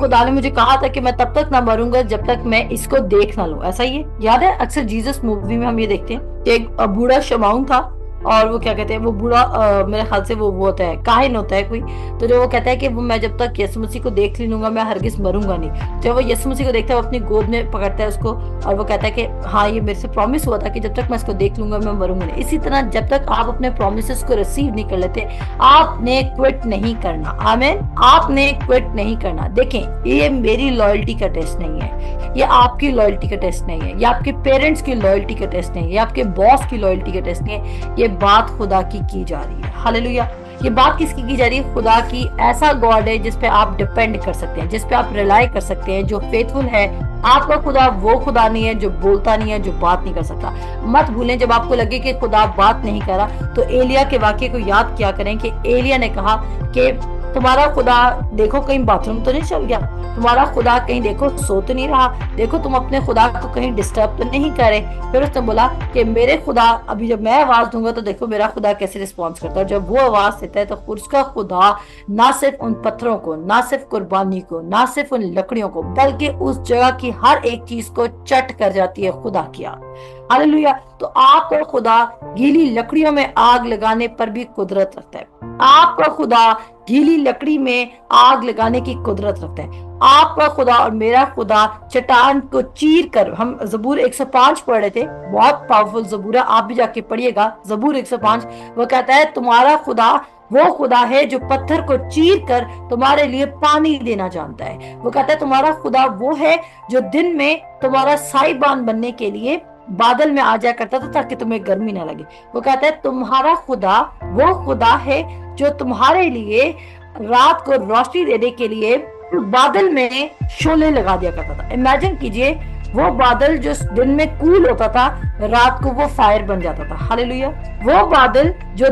Speaker 1: खुदा ने मुझे कहा था कि मैं तब तक ना मरूंगा जब तक मैं इसको देख ना लूं। ऐसा ही है, याद है अक्सर जीसस मूवी में हम ये देखते हैं कि एक बूढ़ा शमाउन था और वो क्या कहते हैं, वो बूढ़ा मेरे ख्याल से वो होता है, काहिन होता है कोई, तो जो वो कहता है कि वो मैं जब तक यीशु मसीह को देख लूंगा मैं हरगिज मरूंगा नहीं। जब वो यीशु मसीह को देखता है वो अपनी गोद में पकड़ता है उसको और वो कहता है कि हाँ ये मेरे से प्रॉमिस हुआ था कि जब तक मैं इसको देख लूंगा मैं मरूंगा नहीं। इसी तरह जब तक आप अपने प्रॉमिसेस को रिसीव नहीं कर लेते आपने क्विट नहीं करना। आमीन। आपने क्विट नहीं करना। देखें, ये मेरी लॉयल्टी का टेस्ट नहीं है, ये आपकी लॉयल्टी का टेस्ट नहीं है, ये आपके पेरेंट्स की लॉयल्टी का टेस्ट नहीं है, ये आपके बॉस की लॉयल्टी का टेस्ट नहीं है, ये बात खुदा की जा रही है। हालेलुया। یہ بات کس کی جا رہی ہے؟ خدا کی۔ ایسا گاڈ ہے جس پہ آپ ڈیپینڈ کر سکتے ہیں، جس پہ آپ ریلائی کر سکتے ہیں، جو فیتھفل ہے۔ آپ کا خدا وہ خدا نہیں ہے جو بولتا نہیں ہے، جو بات نہیں کر سکتا۔ مت بھولیں جب آپ کو لگے کہ خدا بات نہیں کر رہا تو ایلیا کے واقعے کو یاد کیا کریں کہ ایلیا نے کہا کہ تمہارا خدا دیکھو کہیں باتھ روم تو نہیں چل گیا، تمہارا خدا کہیں دیکھو سو تو نہیں رہا، دیکھو تم اپنے خدا کو کہیں ڈسٹرب تو نہیں کرے۔ پھر اس نے بولا کہ میرے خدا ابھی جب میں آواز دوں گا تو دیکھو میرا خدا کیسے رسپانس کرتا ہے۔ جب وہ آواز دیتا ہے تو اس کا خدا نہ صرف ان پتھروں کو، نہ صرف قربانی کو، نہ صرف ان لکڑیوں کو، بلکہ اس جگہ کی ہر ایک چیز کو چٹ کر جاتی ہے خدا کیا۔ ہاللیلویا۔ تو آپ کا خدا گیلی لکڑیوں میں آگ لگانے پر بھی قدرت رکھتا ہے۔ آپ کا خدا گیلی لکڑی میں آگ لگانے کی قدرت رکھتا ہے۔ آپ کا خدا اور میرا خدا چٹان کو چیر کر، ہم زبور 105 پڑھ رہے تھے، بہت پاورفل زبور ہے، آپ بھی جا کے پڑھیے گا زبور 105۔ وہ کہتا ہے تمہارا خدا وہ خدا ہے جو پتھر کو چیر کر تمہارے لیے پانی دینا جانتا ہے۔ وہ کہتا ہے تمہارا خدا وہ ہے جو دن میں تمہارا سائبان بننے کے لیے بادل میں آ جایا کرتا تھا تاکہ تمہیں گرمی نہ لگے۔ وہ کہتا ہے تمہارا خدا وہ خدا ہے جو تمہارے لیے رات کو روشنی دینے کے لیے بادل میں شعلے لگا دیا کرتا تھا۔ امیجن کیجئے وہ بادل جو دن میں کول ہوتا تھا رات کو وہ فائر بن جاتا تھا۔ ہاللیلویا۔ وہ بادل جو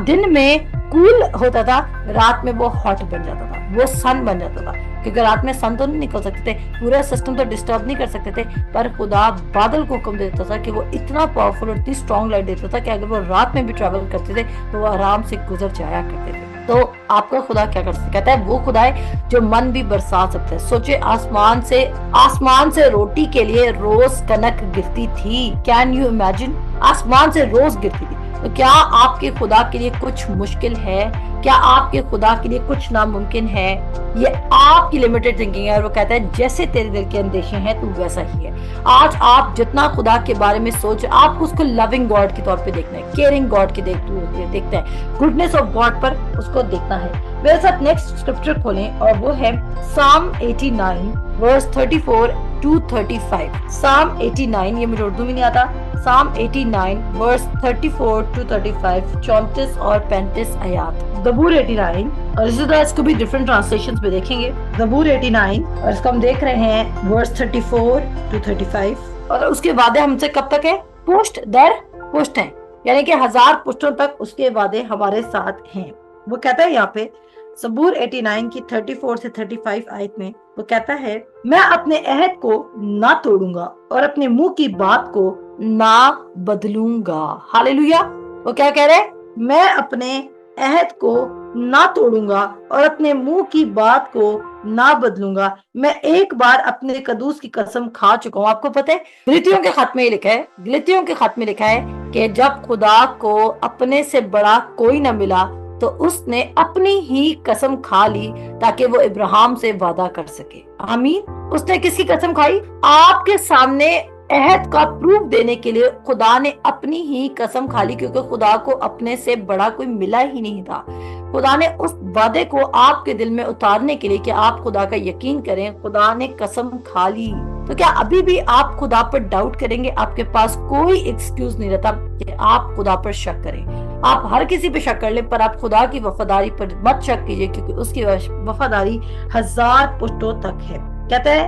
Speaker 1: دن میں کول ہوتا تھا رات میں وہ ہاٹ بن جاتا تھا، وہ سن بن جاتا تھا، کیونکہ رات میں سن تو نہیں نکل سکتے تھے، پورا سسٹم تو ڈسٹرب نہیں کر سکتے تھے، پر خدا بادل کو حکم دیتا تھا کہ وہ اتنا پاورفل اور اتنی اسٹرانگ لائٹ دیتا تھا کہ اگر وہ رات میں بھی ٹریول کرتے تھے تو وہ آرام سے گزر جایا کرتے تھے۔ تو آپ کا خدا کیا کر سکتا ہے؟ کہتا ہے وہ خدا ہے جو من بھی برسا سکتا ہے۔ سوچے آسمان سے روٹی کے لیے روز کنک گرتی تھی۔ Can you imagine? آسمان سے روز گرتی تھی۔ تو کیا آپ کے خدا کے لیے کچھ مشکل ہے؟ کیا آپ کے خدا کے لیے کچھ ناممکن ہے؟ یہ آپ کی لمیٹڈ تھنکنگ ہے، اور وہ کہتا ہے جیسے تیرے دل کے اندیشے ہیں تو ویسا ہی ہے۔ آج آپ جتنا خدا کے بارے میں سوچ، آپ اس کو لونگ گاڈ کے طور پہ دیکھنا ہے، کیئرنگ گاڈ کے دیکھتا ہے، گڈنس آف گاڈ پر اس کو دیکھنا ہے۔ میرے ساتھ نیکسٹ اسکرپچر کھولیں اور وہ ہے سام 89 ورس 34 to 35۔ سام 89، یہ مجھے اردو میں نہیں آتا، سام 89 ورس 34 to 35، 34 اور 35 آیات۔ زبور 89، اور اسی طرح اس کو بھی ڈفرنٹ ٹرانسلیشنز میں دیکھیں گے۔ زبور 89 اور اس کو ہم دیکھ رہے ہیں ورس 34 to 35، اور اس کے وعدے ہم سے کب تک ہے؟ پشت در پشت ہیں، یعنی کہ 1000 پشتوں تک اس کے وعدے ہمارے ساتھ ہیں۔ وہ کہتا ہے یہاں پہ زبور 89 کی 34 سے 35 آیت میں، وہ کہتا ہے میں اپنے عہد کو نہ توڑوں گا اور اپنے منہ کی بات کو نہ بدلوں گا۔ ہاللیلویا۔ وہ کیا کہہ رہے؟ میں اپنے عہد کو نہ توڑوں گا اور اپنے منہ کی بات کو نہ بدلوں گا۔ میں ایک بار اپنے قدوس کی قسم کھا چکا ہوں۔ آپ کو پتہ ہے گلتیوں کے خط میں لکھا ہے، گلتیوں کے خط میں لکھا ہے کہ جب خدا کو اپنے سے بڑا کوئی نہ ملا تو اس نے اپنی ہی قسم کھا لی تاکہ وہ ابراہیم سے وعدہ کر سکے۔ آمین۔ اس نے کس کی قسم کھائی؟ آپ کے سامنے عہد کا پروف دینے کے لیے خدا نے اپنی ہی قسم کھا لی، کیونکہ خدا کو اپنے سے بڑا کوئی ملا ہی نہیں تھا۔ خدا نے اس وعدے کو آپ کے دل میں اتارنے کے لیے کہ آپ خدا کا یقین کریں، خدا نے قسم کھا لی۔ تو کیا ابھی بھی آپ خدا پر ڈاؤٹ کریں گے؟ آپ کے پاس کوئی ایکسکیوز نہیں رہتا کہ آپ خدا پر شک کریں۔ آپ ہر کسی پہ شک کر لیں، پر آپ خدا کی وفاداری پر مت شک کیجئے، کیونکہ اس کی وفاداری 1000 پشتوں تک ہے۔ کہتا ہے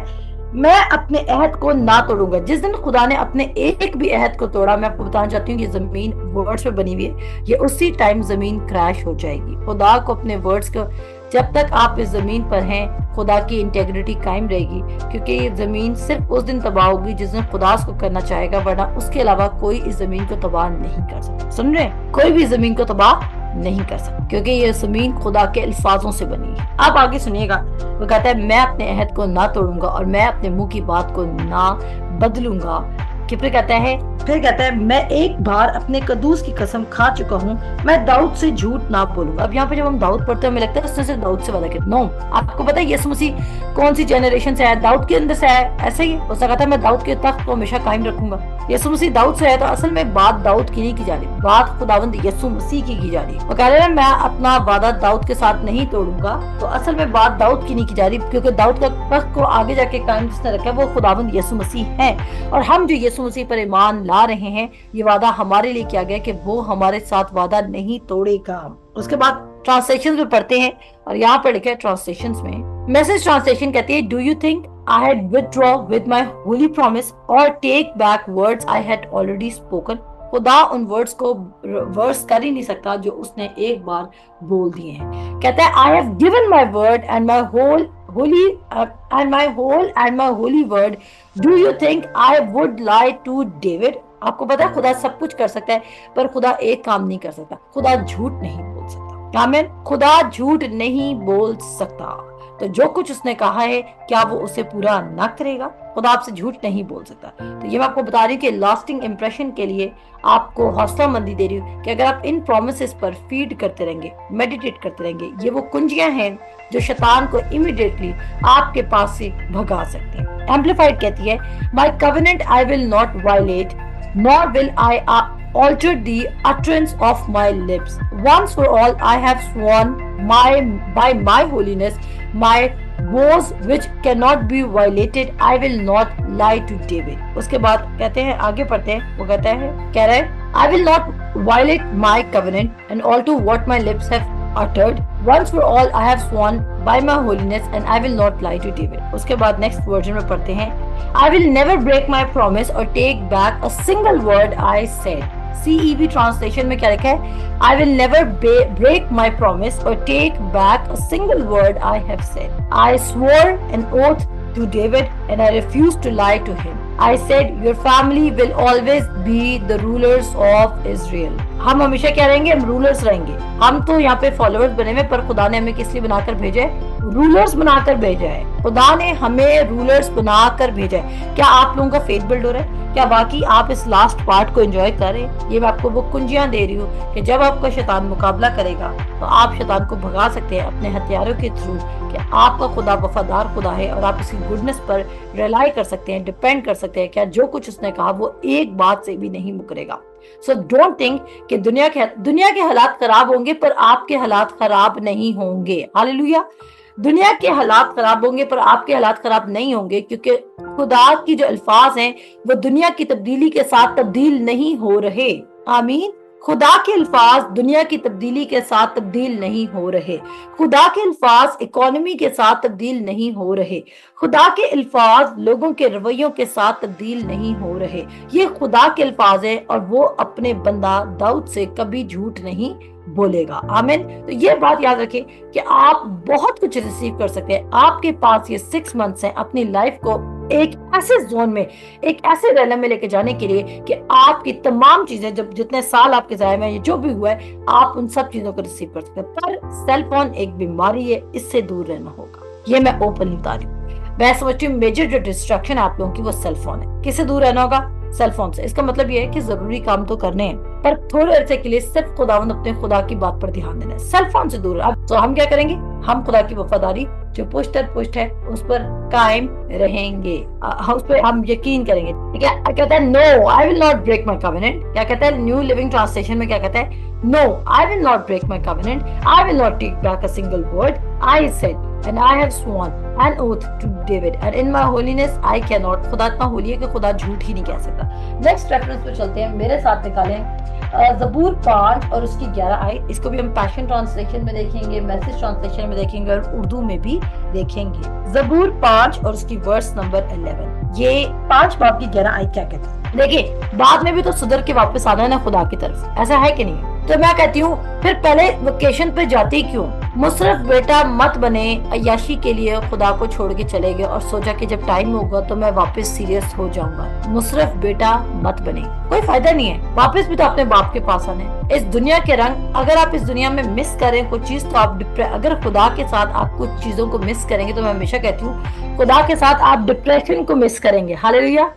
Speaker 1: میں اپنے عہد کو نہ توڑوں گا۔ جس دن خدا نے اپنے ایک بھی عہد کو توڑا، میں آپ کو بتانا چاہتی ہوں یہ زمین ورڈز پہ بنی ہوئی ہے، یہ اسی ٹائم زمین کریش ہو جائے گی۔ خدا کو اپنے ورڈز کو، جب تک آپ اس زمین پر ہیں خدا کی انٹیگریٹی قائم رہے گی، کیونکہ یہ زمین صرف اس دن تباہ ہوگی جس دن خدا اس کو کرنا چاہے گا، ورنہ اس کے علاوہ کوئی اس زمین کو تباہ نہیں کر سکتا۔ سن رہے ہیں؟ کوئی بھی زمین کو تباہ نہیں کر سکتا، کیونکہ یہ زمین خدا کے الفاظوں سے بنی ہے۔ آپ آگے سنیے گا، وہ کہتا ہے میں اپنے عہد کو نہ توڑوں گا اور میں اپنے منہ کی بات کو نہ بدلوں گا۔ کہ پھر کہتا ہے میں ایک بار اپنے قدوس کی قسم کھا چکا ہوں، میں داؤد سے جھوٹ نہ بولوں گا۔ اب یہاں پہ جب ہم داؤد پڑھتے ہیں ہمیں لگتا ہے اس نے صرف داؤد سے وعدہ کیا۔ نو، آپ کو پتا ہے یسوع مسیح کون سی جنریشن سے آیا؟ داؤد کے اندر سے آیا۔ ایسا ہی اس نے کہا تھا میں داؤد کے تخت کو ہمیشہ قائم رکھوں گا۔ یسوع مسیح داؤد سے آیا، تو اصل میں بات داؤد کی نہیں کی جا رہی، بات خداوند یسوع مسیح کی جا رہی ہے۔ وہ کہہ رہے ہیں میں اپنا وعدہ داؤد کے ساتھ نہیں توڑوں گا، تو اصل میں بات داؤد کی نہیں کی جا رہی، کیونکہ داؤد کا تخت کو آگے جا کے قائم جس نے رکھا ہے وہ خداوند یسوع مسیح ہے، اور ہم جو یسوع مسیح پر ایمان لا رہے ہیں، یہ وعدہ ہمارے لیے کیا گیا کہ وہ ہمارے ساتھ وعدہ نہیں توڑے گا۔ اس کے بعد ट्रांसलेशन में पढ़ते हैं और यहाँ पर लिखा है ट्रांसलेशन में, मैसेज ट्रांसलेशन कहती है, do you think I had withdraw with my holy promise or take back words I had already spoken? खुदा उन वर्ड्स को रिवर्स कर ही नहीं सकता जो उसने एक बार बोल दिए हैं। कहता है I have given my word and my whole holy word. Do you think I would lie to David? आपको पता है खुदा सब कुछ कर सकता है, पर खुदा एक काम नहीं कर सकता, खुदा झूठ नहीं बोल सकता। आमीन। खुदा झूठ नहीं बोल सकता, तो जो कुछ उसने कहा है क्या वो उसे पूरा ना करेगा? खुदा आपसे झूठ नहीं बोल सकता। तो ये मैं आपको बता रही हूँ कि लास्टिंग इंप्रेशन के लिए आपको हौसला मंदी दे रही हूँ कि अगर आप इन प्रोमिसेस पर फीड करते रहेंगे, मेडिटेट करते रहेंगे, ये वो कुंजियां हैं जो शैतान को इमीडिएटली आपके पास से भगा सकते हैं। एम्पलीफाइड कहती है, my covenant I will not violate nor will I alter the utterance of my lips. Once for all I have sworn by my holiness, my vows which cannot be violated, I will not lie to David. उसके बाद कहते हैं, आगे पढ़ते हैं, वो कहता है, कह रहा है, I will not violate my covenant and alter what my lips have uttered. Once for all I have sworn by my holiness and I will not lie to David. उसके बाद नेक्स्ट वर्जन में पढ़ते हैं, I will never break my promise or take back a single word I said. CEV translation में क्या लिखा है? I will never break my promise or take back a single word I have said. I swore an oath to David and I refused to lie to him. I said, your family will always be the rulers of Israel. हम हमेशा क्या रहेंगे? हम rulers रहेंगे। हम तो यहाँ पे फॉलोअर्स बने हुए, पर खुदा ने हमें किस लिए बनाकर भेजा है? रूलर्स बनाकर भेजा है। खुदा ने हमें रूलर्स बनाकर भेजा है। क्या आप लोगों का फेथ बिल्ड हो रहा है? क्या बाकी आप इस लास्ट पार्ट को एंजॉय कर रहे हैं? ये मैं आपको वो कुंजियां दे रही हूँ कि जब आपका शैतान मुकाबला करेगा तो आप शैतान को भगा सकते हैं अपने हथियारों के थ्रू, कि आपका खुदा वफादार खुदा है और आप इसकी गुडनेस पर रिलाई कर सकते हैं, डिपेंड कर सकते हैं। क्या जो कुछ उसने कहा वो एक बात से भी नहीं मुकरेगा। सो डोंट थिंक कि दुनिया के हालात खराब होंगे पर आपके हालात खराब नहीं होंगे। हालेलुया। दुनिया के हालात खराब होंगे पर आपके हालात खराब नहीं होंगे, क्योंकि खुदा की जो अल्फाज हैं वो दुनिया की तब्दीली के साथ तब्दील नहीं हो रहे। आमीन। खुदा के अल्फाज दुनिया की तब्दीली के साथ तब्दील नहीं हो रहे। खुदा के अल्फाज इकोनॉमी के साथ तब्दील नहीं हो रहे। खुदा के अल्फाज लोगों के रवैयों के साथ तब्दील नहीं हो रहे। ये खुदा के अल्फाज है और वो अपने बंदा दाऊद से कभी झूठ नहीं बोलेगा। आमीन। तो ये बात याद रखें कि आप बहुत कुछ रिसीव कर सकते हैं। आपके पास ये 6 मंथ्स हैं अपनी लाइफ को एक ऐसे जोन में, एक ऐसे रेलम में लेके जाने के लिए कि आपकी तमाम चीजें, जब जितने साल आपके ज़ाया में जो भी हुआ है, आप उन सब चीजों को रिसीव कर सकते हैं। पर सेल फोन एक बीमारी है, इससे दूर रहना होगा। ये मैं ओपनली बता रही हूँ। मैं समझती हूँ मेजर जो डिस्ट्रैक्शन आप लोगों की वो सेल फोन है। किससे दूर रहना होगा? सेल फोन से। इसका मतलब ये है कि जरूरी काम तो करने हैं, पर थोड़े अरसे के लिए सिर्फ खुदावंद अपने खुदा की बात पर ध्यान देना है। सेल फोन से दूर। अब तो हम क्या करेंगे? हम खुदा की वफादारी जो पुष्ट है उस पर कायम रहेंगे, उस पर हम यकीन करेंगे। ठीक है। कहता है no I will not break my covenant. क्या कहता है? न्यू लिविंग ट्रांसलेशन में क्या कहता है? No I will not break my covenant, I will not take back a single word I said and I have sworn an oath to David and in my holiness I cannot. खुदा इतना होली है कि खुदा झूठ ही नहीं कह सकता। Next reference पे चलते हैं, मेरे साथ निकालें ज़बूर 5 और उसकी 11 आयत। इसको भी हम पैशन ट्रांसलेशन में देखेंगे, मैसेज ट्रांसलेशन में देखेंगे और उर्दू में भी देखेंगे। ज़बूर 5 और उसकी वर्स नंबर 11। ये 5 बाब की 11 आयत क्या कहती है? देखिए, बाद में भी तो सुधर के वापस आना है ना खुदा की तरफ, ऐसा है कि नहीं? तो मैं कहती हूँ फिर पहले वेकेशन पे जाती क्यों? मुसरफ बेटा मत बने, अय्याशी के लिए खुदा को छोड़ के चले गए और सोचा कि जब टाइम होगा तो मैं वापस सीरियस हो जाऊंगा। मुसरफ बेटा मत बने, कोई फायदा नहीं है। वापस भी तो अपने बाप के पास आने। इस दुनिया के रंग अगर आप इस दुनिया में मिस करें कोई चीज तो आप अगर खुदा के साथ आप कुछ चीजों को मिस करेंगे तो मैं हमेशा कहती हूँ खुदा के साथ आप डिप्रेशन को मिस करेंगे। हालेलुया।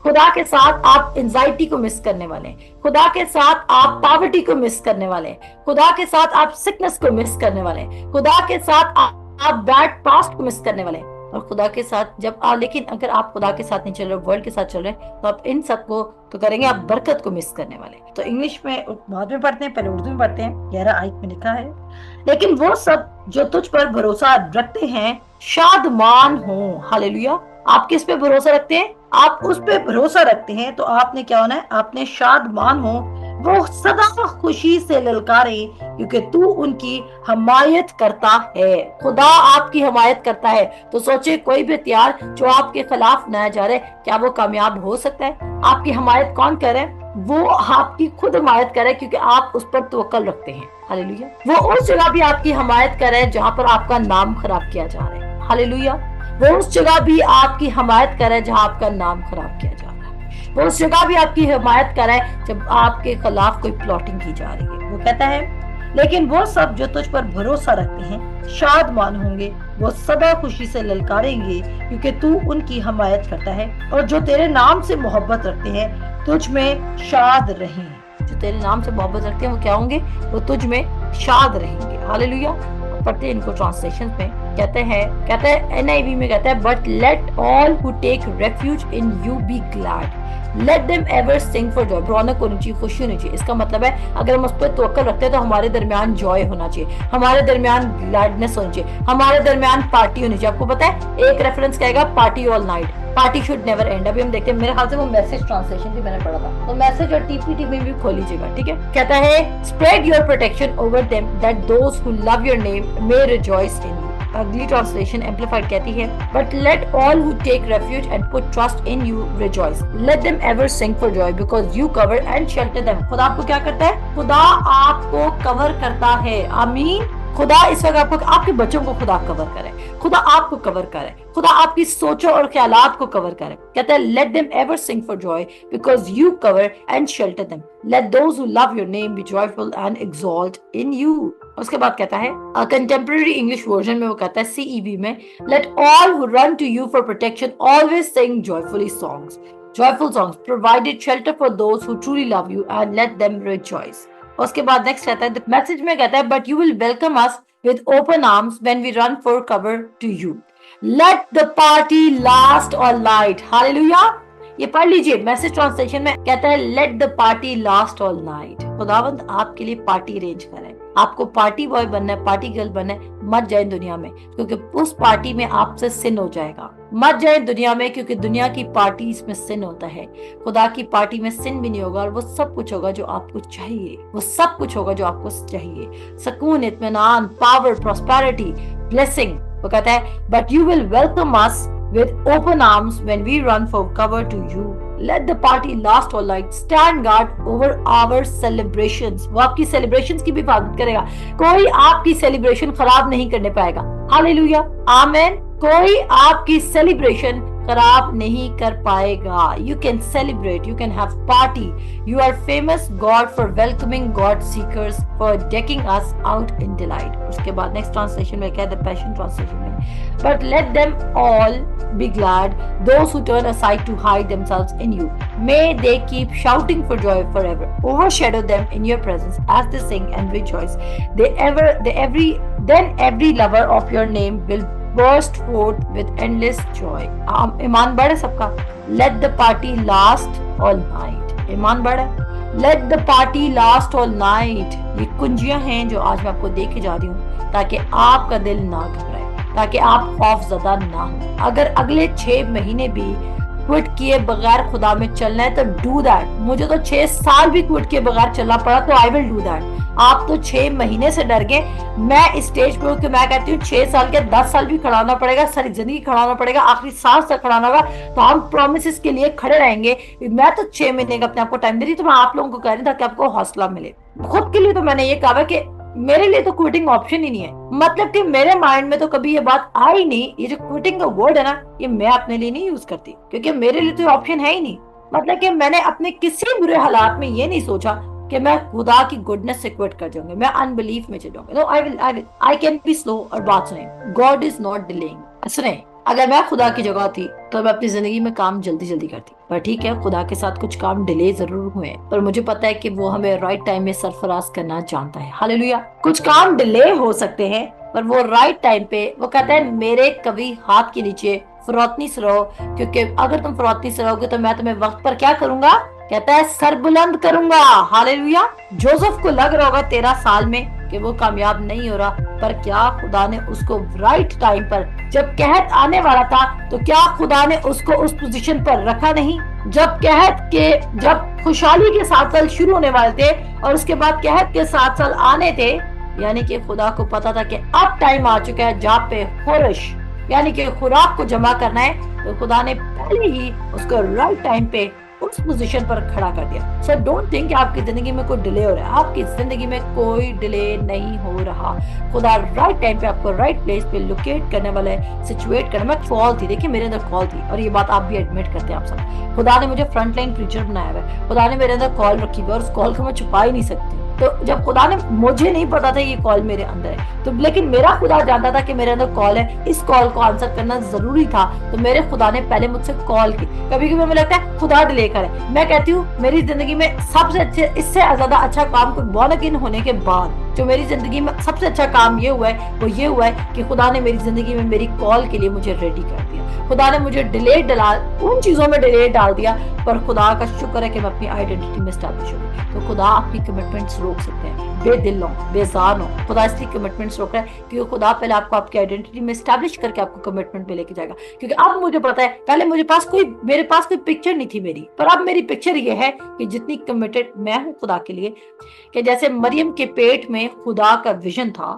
Speaker 1: खुदा के साथ आप एंजाइटी को मिस करने वाले हैं। खुदा के साथ आप पॉवर्टी को मिस करने वाले हैं। खुदा के साथ आप सिकनेस को मिस करने वाले हैं। खुदा के साथ आप बैड पास्ट को मिस करने वाले हैं। और खुदा के साथ जब आप, लेकिन अगर आप खुदा के साथ नहीं चल रहे, वर्ल्ड के साथ चल रहे हैं, तो आप इन सब को तो करेंगे, आप बरकत को मिस करने वाले। तो इंग्लिश में बाद में पढ़ते हैं, पहले उर्दू में पढ़ते हैं। 11 आयत में लिखा है, लेकिन वो सब जो तुझ पर भरोसा रखते हैं शादमान हो। हालेलुया। आप किस पे भरोसा रखते हैं? आप उस पे भरोसा रखते हैं तो आपने क्या होना है? आपने शादमान हो। وہ सदा खुशी से ललकारे क्योंकि तू उनकी हमायत करता है। खुदा आपकी हमायत करता है, तो सोचे कोई भी हथियार जो आपके खिलाफ बनाया जा रहा है, क्या वो कामयाब हो सकता है? आपकी हमायत कौन कर रहा है? वो आपकी खुद हमायत कर रहा है, क्योंकि आप उस पर तवक्कल रखते हैं। हालेलुया। वो उस जगह भी आपकी हमायत कर रहा है जहाँ पर आपका नाम खराब किया जा रहा है। हालेलुया। वो उस जगह भी आपकी हमायत कर रहा है जहाँ आपका नाम खराब किया जा रहा है। वो उस जगह भी आपकी हिमायत कर रहा है जब आपके खिलाफ कोई प्लॉटिंग की जा रही है। वो कहता है, लेकिन वो सब जो तुझ पर भरोसा रखते हैं शादमान होंगे, वो सदा खुशी से ललकारेंगे क्योंकि तू उनकी हमायत करता है, और जो तेरे नाम से मोहब्बत रखते हैं तुझ में शाद रहें। जो तेरे नाम से मोहब्बत रखते हैं वो क्या होंगे? वो तुझ में शाद रहेंगे। हालेलुया। पढ़ते हैं इनको ट्रांसलेशन में। कहते हैं NIV में कहता है, but let all who take refuge in you be glad, let them ever sing for joy. रौनक होनी चाहिए, खुशी होनी चाहिए। इसका मतलब है अगर हम उस पर तवक्कल रखते हैं तो हमारे दरमियान जॉय होना चाहिए, हमारे दरमियान ग्लैडनेस होनी चाहिए, हमारे दरमियान पार्टी होनी चाहिए। आपको पता है एक रेफरेंस कहेगा party all night, party should never and. अभी हम देखते हैं, मेरे ख्याल से वो मैसेज ट्रांसलेशन भी मैंने पढ़ा था, तो मैसेज और TPT में भी खोल लीजिएगा, ठीक है। कहता है, spread your protection over them that those who love your name may rejoice in you. अगली ट्रांसलेशन एम्पलीफाइड कहती है, but let all who take refuge and put trust in you rejoice, let them ever sing for joy because you cover and shelter them. खुदा आपको क्या करता है? खुदा आपको कवर करता है। आमीन। खुदा इस वक्त आपको, आपके बच्चों को खुदा कवर करे, खुदा आपको कवर करे, खुदा आपकी सोचों और ख्यालात को कवर करे। कहता है, let them ever sing for joy because you cover and shelter them, let those who love your name be joyful and exult in you. उसके बाद कहता है, कंटेम्प्रेरी इंग्लिश वर्जन में वो कहता है CEV में, let all who run to you for protection always sing joyfully songs, joyful songs, provided shelter for those who truly love you and let them rejoice. उसके बाद नेक्स्ट कहता है, message में कहता है, but you will welcome us with open arms when we run for cover to you. Let the party last all night. Hallelujah. ये पढ़ लीजिए, मैसेज ट्रांसलेशन में कहता है, let the party last all night. खुदावंद आपके लिए पार्टी अरेंज करे। आपको पार्टी बॉय बनना है, पार्टी गर्ल बनना है। मत जाए दुनिया में, क्योंकि उस पार्टी में आपसे सिन हो जाएगा। मत जाए दुनिया में, क्योंकि दुनिया की पार्टी इसमें सिन होता है। खुदा की पार्टी में सिन भी नहीं होगा, और वो सब कुछ होगा जो आपको चाहिए। वो सब कुछ होगा जो आपको चाहिए, सुकून, इत्मीनान, पावर, प्रॉस्पेरिटी, ब्लेसिंग। वो कहता है, but you will welcome us with open arms when we run for cover to you. Let the party last all night. Stand guard over our celebrations. वो आपकी celebrations की भी हिफाजत करेगा। कोई आपकी celebration खराब नहीं करने पाएगा। हालेलुया, आमेन। कोई आपकी celebration खराब नहीं कर पाएगा। You can celebrate, you can have party. You are famous God for welcoming God seekers, for decking us out in delight. उसके बाद next translation में क्या है, the Passion translation में, but let them all be glad, those who turn aside to hide themselves in you. May they keep shouting for joy forever. Overshadow them in your presence as they sing and rejoice. Then every lover of your name will burst forth with endless joy. ईमान बढ़े सबका। Let the party last all night. ईमान बढ़े। Let the party last all night. ये कुंजियां हैं जो आज मैं आपको दे के जा रही हूँ, ताकि आपका दिल ना घबराए, ताकि आप खौफजदा ना हो। अगर अगले 6 महीने भी क्विट किए बगैर खुदा में चलना है तो डू दैट। मुझे तो 6 साल भी क्विट किए बगैर चलना पड़ा, तो आई विल डू दैट। आप तो 6 महीने से डर गए। मैं इस स्टेज पे हूँ कि मैं कहती हूँ 6 साल के 10 साल भी खड़ा होना पड़ेगा, सारी जिंदगी खड़ा होना पड़ेगा, आखिरी सांस तक खड़ा होना होगा, तो हम प्रोमिस के लिए खड़े रहेंगे। मैं तो 6 महीने का अपने आपको टाइम दे रही, तो मैं आप लोगों को कह रही था कि आपको हौसला मिले। खुद के लिए तो मैंने ये कहा कि मेरे लिए तो क्विटिंग ऑप्शन ही नहीं है। मतलब कि मेरे माइंड में तो कभी ये बात आई नहीं। ये जो क्विटिंग का वर्ड है ना, ये मैं अपने लिए नहीं यूज करती, क्योंकि मेरे लिए तो ऑप्शन है ही नहीं। मतलब कि मैंने अपने किसी बुरे हालात में ये नहीं सोचा कि मैं खुदा की गुडनेस से क्विट कर जाऊंगी, मैं अनबिलीफ में चल जाऊंगी। No, I can be slow. और बात सुने, गॉड इज नॉट डिलेइंग। सुने, अगर मैं खुदा की जगह थी तो मैं अपनी जिंदगी में काम जल्दी जल्दी करती, पर ठीक है, खुदा के साथ कुछ काम डिले जरूर हुए, पर मुझे पता है कि वो हमें राइट टाइम में सरफराज करना जानता है। हालेलुया। कुछ काम डिले हो सकते हैं, पर वो राइट टाइम पे वो कहता है, मेरे कभी हाथ के नीचे फरौतनी से रहो, क्योंकि अगर तुम फरौतनी से रहोगे तो मैं तुम्हें वक्त पर क्या करूंगा, कहता है, सर बुलंद करूंगा। हालेलुया। जोसेफ को लग रहा होगा 13 साल में कि वो कामयाब नहीं हो रहा, पर क्या खुदा ने उसको राइट टाइम पर, जब कहत आने वाला था, तो क्या खुदा ने उसको उस पोजीशन पर रखा नहीं? जब खुशहाली के 7 साल शुरू होने वाले थे और उसके बाद कहत के 7 साल आने थे, यानी कि खुदा को पता था कि अब टाइम आ चुका है जहाँ पे खुरश यानी कि खुराक को जमा करना है, तो खुदा ने पहले ही उसको राइट टाइम पे उस पोजीशन पर खड़ा कर दिया। सो डोंट थिंक कि आपकी जिंदगी में कोई डिले हो रहा है, आपकी जिंदगी में कोई डिले नहीं हो रहा। खुदा राइट टाइम पे आपको राइट प्लेस पे लोकेट करने वाला है, सिचुएट करने में। कॉल थी, देखिए मेरे अंदर कॉल थी, और ये बात आप भी एडमिट करते हैं आप सब। खुदा ने मुझे फ्रंट लाइन प्रीचर बनाया हुआ है, खुदा ने मेरे अंदर कॉल रखी हुई है, और उस कॉल को मैं छुपा ही नहीं सकती। तो जब खुदा ने, मुझे नहीं पता था ये कॉल मेरे अंदर है, तो लेकिन मेरा खुदा जानता था कि मेरे अंदर कॉल है, इस कॉल को आंसर करना जरूरी था, तो मेरे खुदा ने पहले मुझसे कॉल की। कभी कभी मुझे लगता है खुदा डिले करे, मैं कहती हूँ मेरी जिंदगी में सबसे अच्छे, इससे ज्यादा अच्छा काम कोई बॉर्न अगेन होने के बाद जो मेरी जिंदगी में सबसे अच्छा काम ये हुआ है, वो ये हुआ है कि खुदा ने मेरी जिंदगी में मेरी कॉल के लिए मुझे रेडी कर दिया। खुदा ने मुझे डिले डाला, उन चीजों में डिले डाल दिया, पर खुदा का शुक्र है कि मैं अपनी आइडेंटिटी में एस्टैब्लिश हो गई। तो खुदा आपकी कमिटमेंट्स रोक सकते हैं, बेदिल हो, बेजान हो, खुदा इसलिए कमिटमेंट्स रोक रहा है क्योंकि खुदा पहले आपको आपकी आइडेंटिटी में एस्टैब्लिश करके आपको कमिटमेंट पे लेके जाएगा। क्योंकि अब मुझे पता है, पहले मेरे पास कोई पिक्चर नहीं थी मेरी, पर अब मेरी पिक्चर ये है कि जितनी कमिटेड मैं हूँ खुदा के लिए, कि जैसे मरियम के पेट में खुदा का विजन था,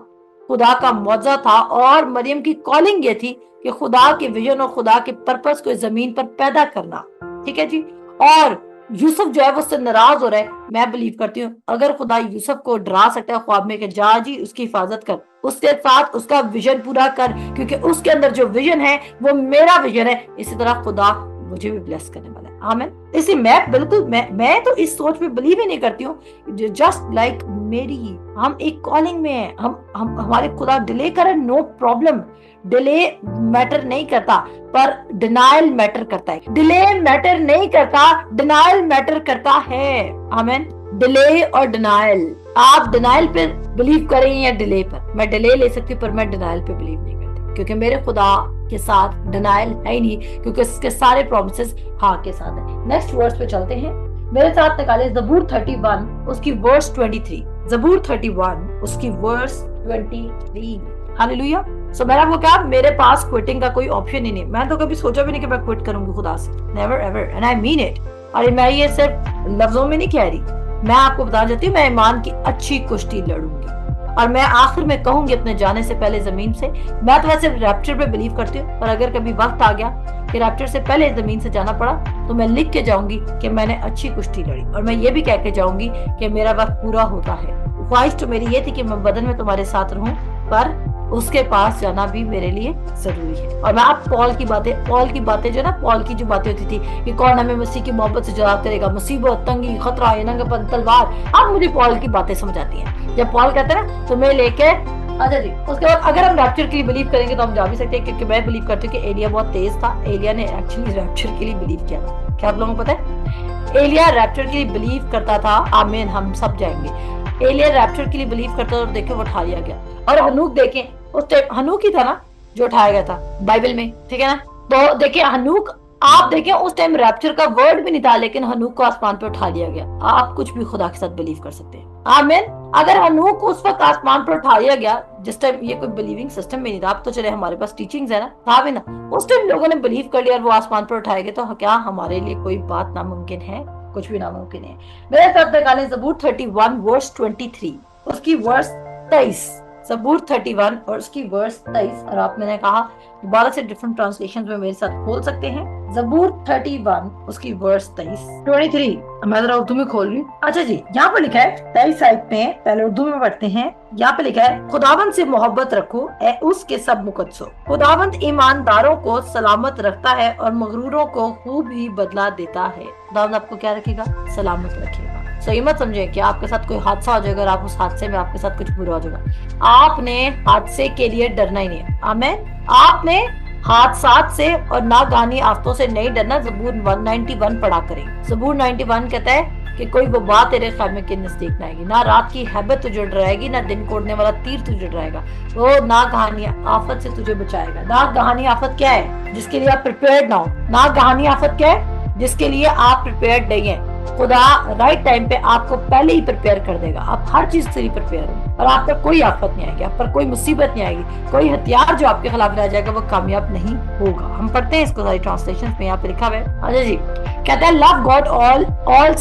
Speaker 1: खुदा का मौजा था, और मरियम की कॉलिंग ये थी कि खुदा के विजन और खुदा के पर्पस को जमीन पर पैदा करना। ठीक है जी। और यूसुफ जो है वो उससे नाराज हो रहा है। मैं बिलीव करती हूँ अगर खुदा यूसुफ को डरा सकता है ख्वाब में कि जा जी उसकी हिफाजत कर, उसके साथ उसका विजन पूरा कर, क्योंकि उसके अंदर जो विजन है वो मेरा विजन है, इसी तरह खुदा मुझे भी ब्लेस करने वाला है। आमीन। इसलिए मैं बिल्कुल मैं तो इस सोच में बिलीव ही नहीं करती हूँ, जस्ट लाइक मेरी, हम एक कॉलिंग में है, हम हमारे खुदा डिले करे, नो प्रॉब्लम, डिले मैटर नहीं करता, पर डिनाइल मैटर करता है। डिले मैटर नहीं करता, डिनाइल मैटर करता है। आमीन। डिले और डिनाइल, आप डिनाइल पे बिलीव करें या डिले पर। मैं डिले ले सकती हूँ पर मैं डिनाइल पे बिलीव नहीं करती, क्योंकि मेरे खुदा के साथ डिनाइल है ही नहीं, क्योंकि उसके सारे प्रॉमिसेस हाँ के साथ है। नेक्स्ट वर्स पे चलते हैं, मेरे साथ निकाले जबूर 31 उसकी वर्स 23। जबूर 31 उसकी वर्स 23। हालेलुया। सो मैंने आपको कहा मेरे पास क्विटिंग का कोई ऑप्शन ही नहीं। मैं तो कभी सोचा भी नहीं कि मैं क्विट करूंगी खुदा से, never ever, and I mean it. और मैं ये सिर्फ लफ्जों में नहीं कह रही, मैं आपको बता देती हूँ, मैं ईमान की अच्छी कुश्ती लड़ूंगी, और मैं आखिर में कहूंगी अपने जाने से पहले जमीन से। मैं तो वैसे रैप्चर पे बिलीव करती हूँ, पर अगर कभी वक्त आ गया कि रैप्चर से पहले जमीन से जाना पड़ा, तो मैं लिख के जाऊंगी कि मैंने अच्छी कुश्ती लड़ी, और मैं ये भी कह के जाऊंगी कि मेरा वक्त पूरा होता है। ख्वाहिश तो मेरी ये थी कि मैं बदन में तुम्हारे साथ रहूं, पर उसके पास जाना भी मेरे लिए जरूरी है। और मैं आप पॉल की बातें जो ना, पॉल की जो बातें होती थी कि कौन हमें मसीह की मोहब्बत से जवाब करेगा, मुसीबत, तंगी, खतरा, नंगापन, तलवार, अब मुझे पॉल की बातें समझ आती हैं। जब पॉल कहते हैं ना तुम्हें लेके, अच्छा जी, उसके बाद अगर हम रैप्चर के लिए बिलीव करेंगे तो हम जा भी सकते हैं, क्योंकि मैं बिलीव करती हूँ कि एलिया बहुत तेज था। एलिया ने एक्चुअली रैप्चर के लिए बिलीव किया था। क्या आप लोगों को पता है? एलिया रैप्चर के लिए बिलीव करता था। आमीन, हम सब जाएंगे। एलिया रैप्चर के लिए बिलीव करता था, और देखे वो उठा लिया गया। और हनूक देखें, उस टाइम हनूक ही था ना जो उठाया गया था बाइबल में, ठीक है ना। तो देखिए हनूक, आप देखें उस टाइम रैप्चर का वर्ड भी नहीं था, लेकिन हनूक को आसमान पे उठा लिया गया। आप कुछ भी खुदा के साथ बिलीव कर सकते हैं। आमीन। अगर हनूक उस वक्त आसमान पर उठा लिया गया, जिस टाइम ये कोई बिलीविंग सिस्टम भी नहीं था, अब तो चले हमारे पास टीचिंग्स है ना, था भी ना, उस टाइम लोगों ने बिलीव कर लिया और वो आसमान पर उठाए गए, तो क्या हमारे लिए कोई बात नामुमकिन है? कुछ भी नामुमकिन है। मेरे साथ निकालें जबूर 31 वर्स 23 उसकी वर्स 23। जबूर 31 और उसकी वर्स 23। और आप, मैंने कहा दोबारा से डिफरेंट ट्रांसलेशन में मेरे साथ खोल सकते हैं। जबूर 31 उसकी वर्स 23। मैं जरा उर्दू में खोल रही हूँ। अच्छा जी, यहाँ पे लिखा है 23 साइड में, पहले उर्दू में पढ़ते हैं। यहाँ पे लिखा है खुदावंद से मोहब्बत रखो ए उसके सब मुकद्दसों। खुदावंद ईमानदारों को सलामत रखता है और मगरूरों को खूब ही बदला देता है। खुदावंद आपको क्या रखेगा? सलामत रखेगा। सो ये मत समझे कि आपके साथ कोई हादसा हो जाएगा और आप उस हादसे में आपके साथ कुछ बुरा हो जाएगा। आपने हादसे के लिए डरना ही नहीं है। आमीन। आपने हादसात से और नागानी आफतों से नहीं डरना। जबूर 191 पढ़ा करें। जबूर 91 कहता है कि कोई वबा तेरे खैमे के नजदीक ना आएगी, ना रात की हैबत तुझे डराएगी, ना दिन कोड़ने वाला तीर तुझे डराएगा। वो नागहानी आफत से तुझे बचाएगा। नागहानी आफत क्या है? जिसके लिए आप प्रिपेयर्ड ना हो। नागहानी आफत क्या है? जिसके लिए आप प्रिपेयर्ड नहीं है। خدا رائٹ ٹائم پہ آپ کو پہلے ہی پریپیئر کر دے گا. آپ ہر چیز سے ہی پریپیئر ہیں اور آپ پر کوئی آفت نہیں آئے گی, آپ پر کوئی مصیبت نہیں آئے گی, کوئی ہتھیار جو آپ کے خلاف لایا جائے گا وہ کامیاب نہیں ہوگا. ہم پڑھتے ہیں اس کو ساری ٹرانسلیشن میں, یہاں پہ لکھا ہوا ہے. اچھا جی, کہتا ہے love God all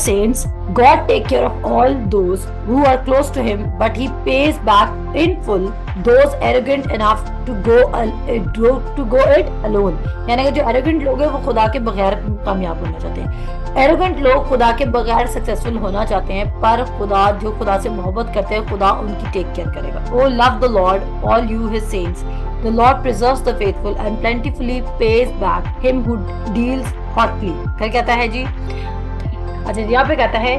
Speaker 1: saints. God take care of all those who are close to him, but he pays back in full those arrogant enough to go it alone. یعنی کہ جو arrogant لوگ ہیں وہ خدا کے بغیر کامیاب ہونا چاہتے ہیں. ایروگنٹ لوگ خدا کے بغیر سکسیسفل ہونا چاہتے ہیں, پر جو خدا سے محبت کرتے ہیں خدا ان کی ٹیک کیئر کرے گا. Oh love the Lord all you his saints. The Lord preserves the faithful and plentifully pays back him who deals hotly. پھر کہتا ہے جی, اچھا یہاں پہ کہتا ہے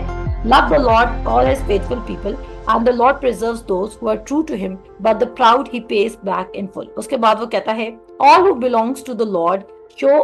Speaker 1: love the Lord all his faithful people and the Lord preserves those who are true to him, but the proud he pays back in full. اس کے بعد وہ کہتا ہے all who belongs to the Lord show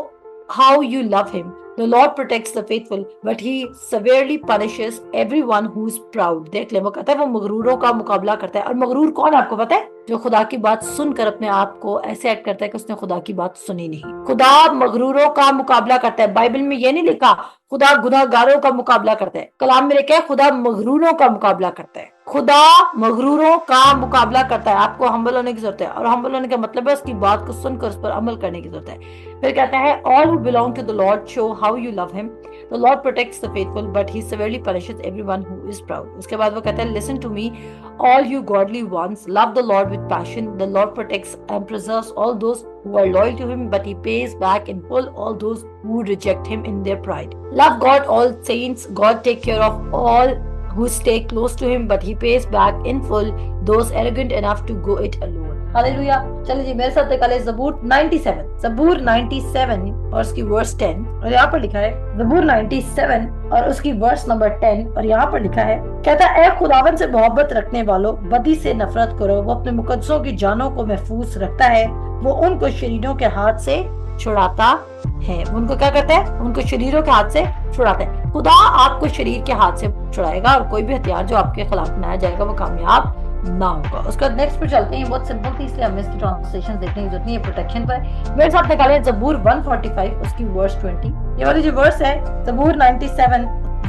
Speaker 1: how you love him. The Lord protects the faithful, but he severely punishes everyone who is proud. دیکھ لیں, وہ کہتا ہے وہ مغروروں کا مقابلہ کرتا ہے. اور مغرور کون آپ کو پتا ہے؟ جو خدا کی بات سن کر اپنے آپ کو ایسے ایکٹ کرتا ہے کہ اس نے خدا کی بات سنی نہیں. خدا مغروروں کا مقابلہ کرتا ہے. بائبل میں یہ نہیں لکھا خدا گناہگاروں کا مقابلہ کرتا ہے. کلام میں لکھا ہے خدا مغروروں کا مقابلہ کرتا ہے. خدا مغروروں کا مقابلہ کرتا ہے. آپ کو ہمبل ہونے کی ضرورت ہے, اور ہمبل ہونے کا مطلب ہے اس کی بات کو سن کر اس پر عمل کرنے کی ضرورت ہے. پھر کہتا ہے all who belong to the Lord show how you love him. The Lord protects the faithful, but he severely punishes everyone who is proud. اس کے بعد وہ کہتا ہے listen to me all you godly ones, love the Lord with passion. The Lord protects and preserves all those who are loyal to him, but he pays back in full all those who reject him in their pride. Love God all saints. God take care of all who stay close to him, but he pays back in full those arrogant enough to go it alone. Hallelujah. چلیں جی میرے ساتھ نکالے زبور 97. زبور 97 اور اس کی ورس 10, اور یہاں پر لکھا ہے زبور 97 اور اس کی ورس نمبر 10, اور یہاں پر لکھا ہے, کہتا ہے اے خداوند سے محبت رکھنے والوں, بدی سے نفرت کرو. وہ اپنے مقدسوں کی جانوں کو محفوظ رکھتا ہے. وہ ان کو شریروں کے ہاتھ سے چھڑاتا ہے. ان کو کیا کرتا ہے؟ ان کو شریروں کے ہاتھ سے چھڑاتا ہے. خدا آپ کو شریر کے ہاتھ سے چھڑائے گا, اور کوئی بھی ہتھیار جو آپ کے خلاف بنایا جائے گا وہ کامیاب نہ ہوگا. اس کے بعد نیکسٹ پہ چلتے ہیں. بہت سمپل تھی اس لیے ہمیں اس کی ٹرانسلیشن دیکھنے کی ضرورت نہیں ہے. پروٹیکشن پر میرے ساتھ نکالیں زبور 145 اس کی ورس 20. یہ والی جو ورس ہے زبور 97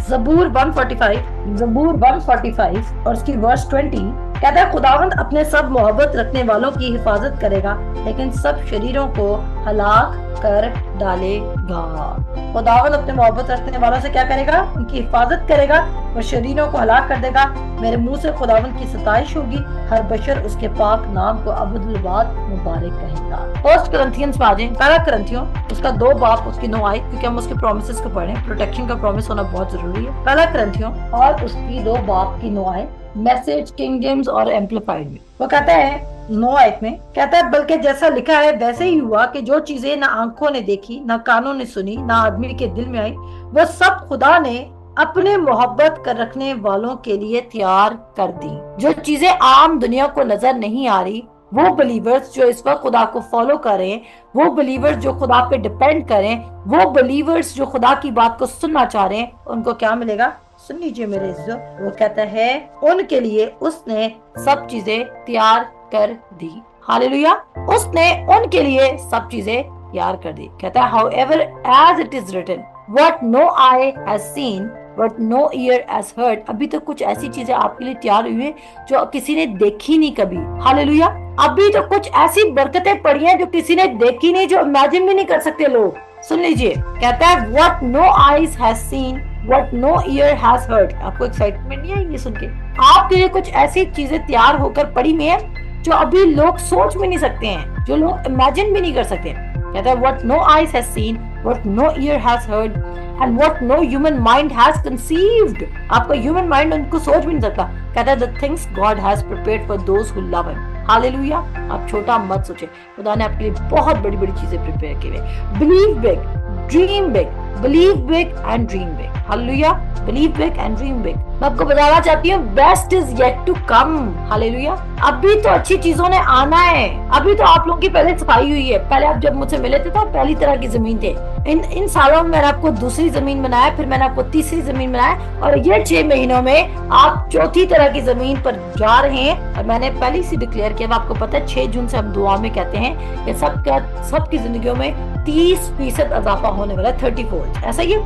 Speaker 1: زبور 145 اور اس کی ورس 20, کہتا ہے خداوند اپنے سب محبت رکھنے والوں کی حفاظت کرے گا, لیکن سب شریروں کو ہلاک کر ڈالے گا. خداوند اپنے محبت رکھنے والوں سے کیا کرے گا؟ ان کی حفاظت کرے گا اور شریروں کو ہلاک کر دے گا. میرے منہ سے خداوند کی ستائش ہوگی, ہر بشر اس کے پاک نام کو ابدالآباد مبارک کہے گا. فرسٹ کرنتھینز میں آ جائیں. پہلا کرنتھیوں اس کا 2 باب اس کی 9 آیت, کیونکہ ہم اس کے پرومسز کو پڑھیں. پروٹیکشن کا پرومس ہونا بہت ضروری ہے. پہلا کرنتھیوں اور اس کی 2 باب کی 9 آیت, میسج کنگ جیمز اور ایمپلیفائڈ میں. وہ کہتا ہے 9 آیت میں, کہتا ہے بلکہ جیسا لکھا ہے ویسے ہی ہوا کہ جو چیزیں نہ آنکھوں نے دیکھی, نہ کانوں نے سنی, نہ آدمی کے دل میں آئی, وہ سب خدا نے اپنے محبت کر رکھنے والوں کے لیے تیار کر دی. جو چیزیں عام دنیا کو نظر نہیں آ رہی, وہ بلیورز جو اس وقت خدا کو فالو کریں, وہ بلیورز جو خدا پہ ڈیپینڈ کریں, وہ بلیورز جو خدا کی بات کو سننا چاہ رہے ہیں, ان کو کیا ملے گا؟ سن لیجیے میرے عزیزو. وہ کہتا ہے ان کے لیے اس نے سب چیزیں تیار کر دی. ہاللویا. اس نے ان کے لیے سب چیزیں تیار کر دی. کہتا ہے however as it is written, what no eye has seen, what no ear has heard. ابھی تو کچھ ایسی چیزیں آپ کے لیے تیار ہوئی ہیں جو کسی نے دیکھی نہیں کبھی. ہاللویا. ابھی تو کچھ ایسی برکتیں پڑی ہیں جو کسی نے دیکھی نہیں, جو امیجن بھی نہیں کر سکتے لوگ. سن لیجئے, کہتا ہے what no eyes has seen, what no ear has heard. آپ کو ایکسائٹمنٹ نہیں آئیں گی سن کے؟ آپ کے لیے کچھ ایسی چیزیں تیار ہو کر پڑی ہوئی ہیں جو ابھی لوگ سوچ بھی نہیں سکتے ہیں, جو لوگ امیجن بھی نہیں کر سکتے. کہتا ہے what no eyes has seen, what no ear has heard, and what no human mind has conceived. آپ کا human mind ان کو سوچ بھی نہیں سکتا. کہتا ہے the things God has prepared for those who love him. Hallelujah. آپ چھوٹا مت سوچیں, خدا نے آپ کے لیے بہت بڑی بڑی چیزیں پریپیئر کی ہوئی. Believe big, dream big, believe big and dream big. Hallelujah. Believe big and dream big. میں آپ کو بتانا چاہتی ہوں best is yet to come. Hallelujah. ابھی تو اچھی چیزوں نے آنا ہے. ابھی تو آپ لوگوں کی پہلے صفائی ہوئی ہے. پہلے آپ جب مجھ سے ملے تھے تو آپ پہلی طرح کی زمین تھے. ان سالوں میں میں نے آپ کو دوسری زمین بنایا, پھر میں نے آپ کو تیسری زمین بنایا, اور یہ 6 مہینوں میں آپ چوتھی طرح کی زمین پر جا رہے ہیں. اور میں نے پہلے سے ڈکلیئر کیا, آپ کو پتا ہے 6 جون سے ہم دعا میں کہتے ہیں کہ سب کی زندگیوں میں 30% اضافہ ہونے والا ہے, 30 فولڈ. ایسا ہی